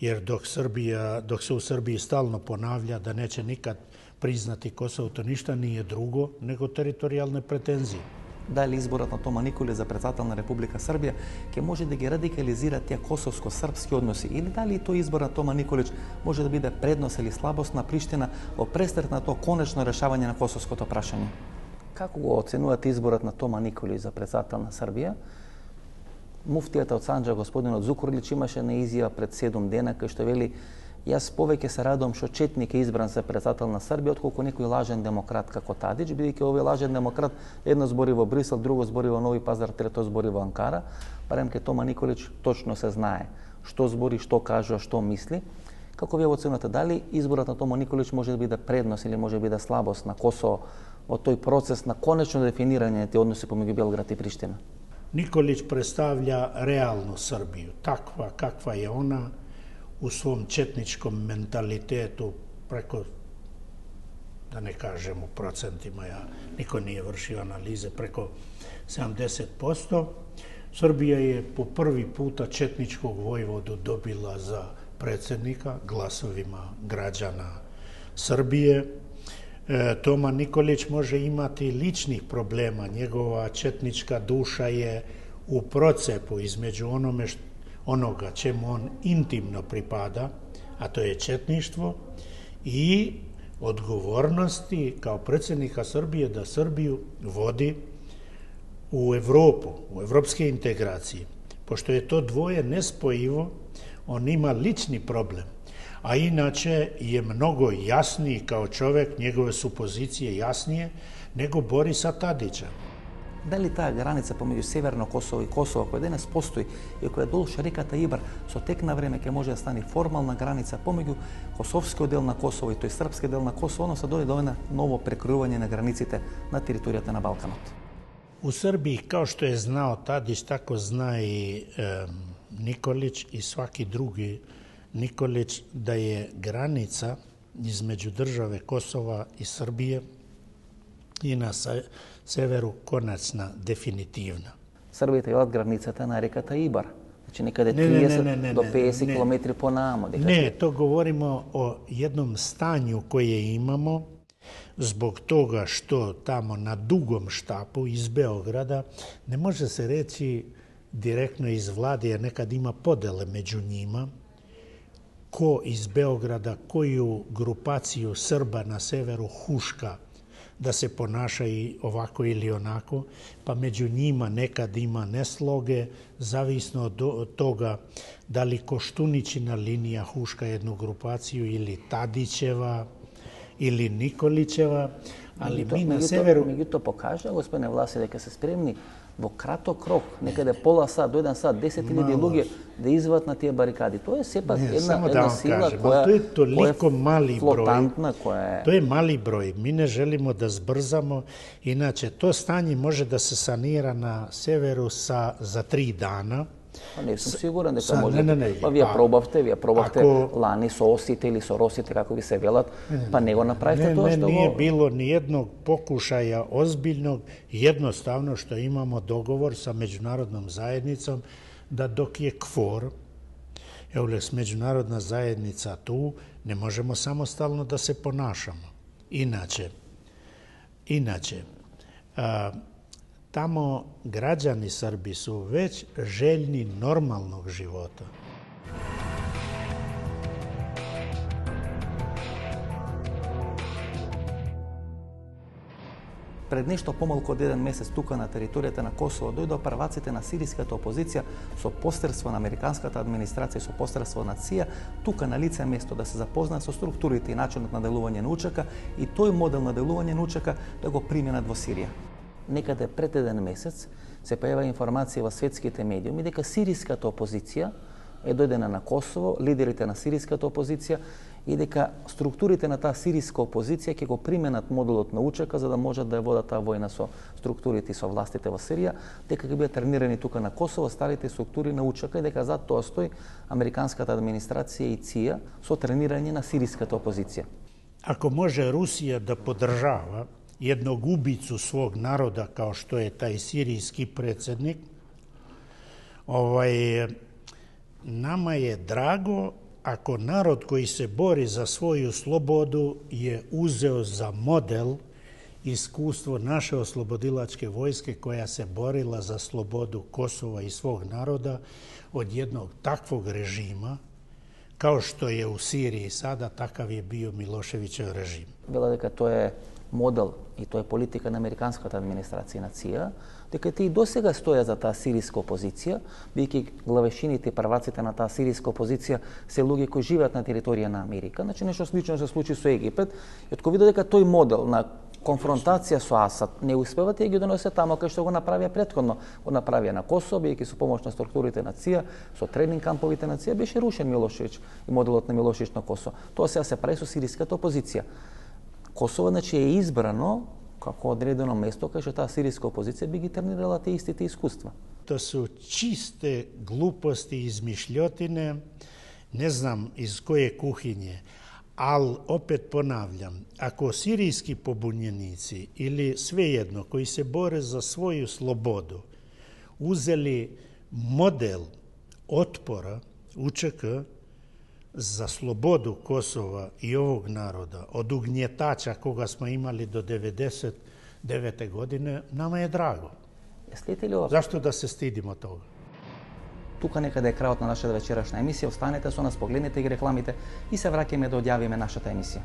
jer dok se u Srbiji stalno ponavlja da neće nikad priznati Kosovo, to ništa nije drugo nego teritorijalne pretenzije. Дали изборот на Тома Николич за председател на Република Србија ќе може да ги радикализира тие косовско-српски односи или дали тој избор на Тома Николич може да биде предност или слабост на Приштина во престрет на тоа конечно решавање на косовското прашање? Како го оценувате изборот на Тома Николич за председател на Србија? Муфтијата од Санџа, господинот Зукурлич, имаше на изјава пред 7 дена кај што вели: јас повеќе се радувам што Четник е избран за председател на Србија, отколку некој лажен демократ како Тадич, бидејќи овој лажен демократ едно збори во Брисел, друго збори во Нови Пазар, трето збори во Анкара. Барем ке Тома Николич точно се знае што збори, што кажува, што мисли. Како вие оценувате, дали изборот на Тома Николич може да биде предност или може да биде слабост на Косово во тој процес на конечно дефинирање на тие односи помеѓу Белград и Приштина? Николич представlja realnu Srbiju, takva kakva je ona, u svom četničkom mentalitetu preko, da ne kažem u procentima, niko nije vršio analize, preko 70%. Srbija je po prvi puta četničkog vojvodu dobila za predsjednika glasovima građana Srbije. Toma Nikolić može imati ličnih problema, njegova četnička duša je u procepu između onoga čemu on intimno pripada, a to je četništvo, i odgovornosti kao predsjednika Srbije da Srbiju vodi u Evropu, u evropske integracije, pošto je to dvoje nespojivo, on ima lični problem. A inače je mnogo jasniji kao čovjek, njegove su pozicije jasnije nego Borisa Tadića. Da li ta granica pomeđu Severno Kosovo i Kosovo, koja danas postoji i koja je dolša rekata Ibar, so tek na vreme kad može da stane formalna granica pomeđu kosovskog del na Kosovo i to je srpski del na Kosovo, ono sad dojde na novo prekrivanje na granicite na teritorijata na Balkanot. U Srbiji, kao što je znao Tadić, tako zna i Nikolić i svaki drugi Nikolić, da je granica između države Kosova i Srbije i na severu konačna, definitivna. Srbija je granicata na rekata Ibar. Znači nekada je 30 do 50 km po namo. Ne, to govorimo o jednom stanju koje imamo zbog toga što tamo na dugom štapu iz Beograda ne može se reći direktno iz vlade, jer nekad ima podele među njima, ko iz Beograda, koju grupaciju Srba na severu huška da se ponaša i ovako ili onako, pa među njima nekad ima nesloge, zavisno od toga da li Koštuničina linija huška jednu grupaciju ili Tadićeva ili Nikolićeva, ali mi na severu... Mi to pokaže, gospodine Vlasi, da se spremni vo kratok rok, nekada pola sat, do 1 sat, 10.000 ljudi da izvat na tije barikadi. To je sepak jedna sila koja je toliko mali flotantna, koja je... To je mali broj. Mi ne želimo da zbrzamo. Inače, to stanje može da se sanira na severu za 3 dana. Pa nisam siguran da to može. Pa vi probavte lani sosite ili sorosite, kako vi se velat, pa nego napravite to što... Nije bilo ni jednog pokušaja ozbiljnog, jednostavno što imamo dogovor sa međunarodnom zajednicom da dok je KFOR, evo međunarodna zajednica tu, ne možemo samostalno da se ponašamo. Inače, tamo građani Srbi su već željni normalnog života. Пред нешто помалку од 1 месец тука на територијата на Косово дојдоа прваците на сириската опозиција со посредство на американската администрација и со посредство на ЦИА тука на лице место да се запознаат со структурите и начинот на делување на УЧК и тој модел на делување на УЧК да го применат во Сирија. Некаде пред 1 месец се појава информација во светските медиуми дека сириската опозиција е дојдена на Косово, лидерите на сириската опозиција, и дека структурите на таа сириска опозиција ќе го применат моделот на УЧК за да можат да ја водат таа војна со структурите и со властите во Сирија, дека ќе бидат тренирани тука на Косово старите структури на УЧК и дека зад тоа стои американската администрација и ЦИА со тренирање на сириската опозиција. Ако може Русија да поддржава jednog ubicu svog naroda kao što je taj sirijski predsjednik, nama je drago ako narod koji se bori za svoju slobodu je uzeo za model iskustvo naše oslobodilačke vojske koja se borila za slobodu Kosova i svog naroda od jednog takvog režima, kao što je u Siriji sada, takav je bio Miloševićev režim. Vela дека тоа е модел и тоа е политика на американската администрација на ЦИА, дека тие и досега стоја за таа сириска опозиција, бидејќи главешините и прваците на таа сириска опозиција се луѓе кои живеат на територија на Америка. Значи нешто слично се случи со Египет, и од кога види дека тој модел на конфронтација со Асад не успева, тие ги донесе тамо кај што го направија претходно. Го направија на Косово, бидејќи со помош на структурите на ЦИА, со тренинг камповите на ЦИА беше рушен Милошевиќ и моделот на Милошевиќ на Косово. Тоа сега се прави со сириската опозиција. Косово, значи, е избрано како одредено место кај што таа сириска опозиција би ги тренирала тие истите искуства. To su čiste gluposti i izmišljotine, ne znam iz koje kuhinje, ali opet ponavljam, ako sirijski pobunjenici ili svejedno koji se bore za svoju slobodu uzeli model otpora UČK za slobodu Kosova i ovog naroda od ugnjetača koga smo imali do 1999. godine, nama je drago. Zašto da se stidimo toga? Тука некаде е крајот на нашата вечерашна емисија. Останете со нас, погледнете ги рекламите и се враќаме да одјавиме нашата емисија.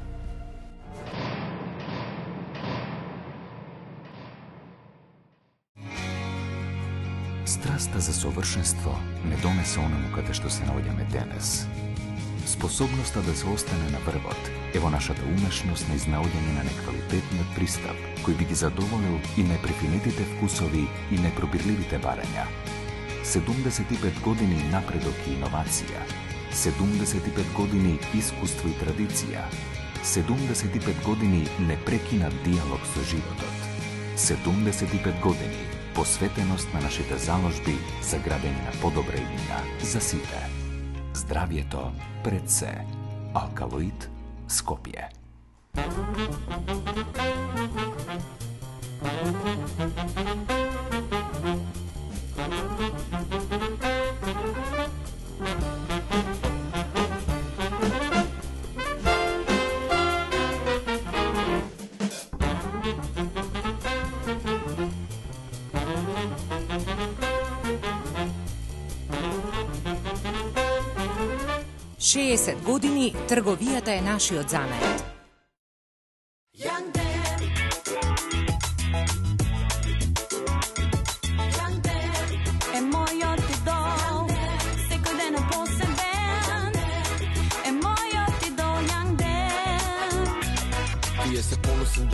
Страста за совршенство не донесе оному каде што се наоѓаме денес. Способноста да се остане на врвот е во нашата умешност на изнаоѓање на неквалитетниот пристап, кој би ги задоволил и непрефинетите вкусови и непробирливите барања. 75 години напредок и иновација, 75 години искуство и традиција, 75 години непрекинат диалог со животот, 75 години посветеност на нашите заложби за градење на подобра иднина за сите. Здравието пред се. Алкалоид Скопје. Шеесет години трговијата е нашиот занет.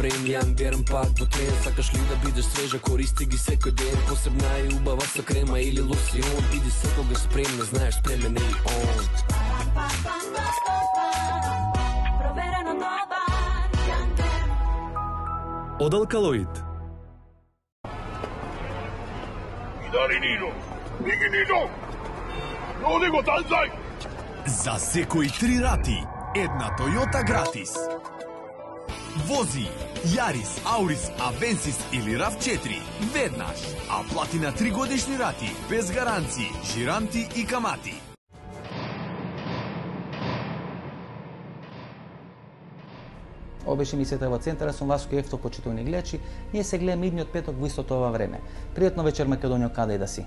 Брейн, Ян Дерн, пак во трен. Сакаш ли да бидеш свежа, користи ги секој ден. Посебна е убава со крема или лосион. Биди секогаш спремна, знаеш, спремен е и он. Проверено добар, Ян Дерн. Од Алкалоид. Идари Нино! Биги Нино! Роди го танзај! За секои 3 рати, една Toyota гратис. Вози Јарис, Аурис, Авенсис или RAV4 веднаш, а плати на 3 годишни рати, без гаранции, жиранти и камати. Ова беше емисијата во Центарот. Сум Васко Ефтов, почитувани гледачи. Ние се гледаме идниот петок во истото ова време. Пријатно вечер, Македонија, каде и да си.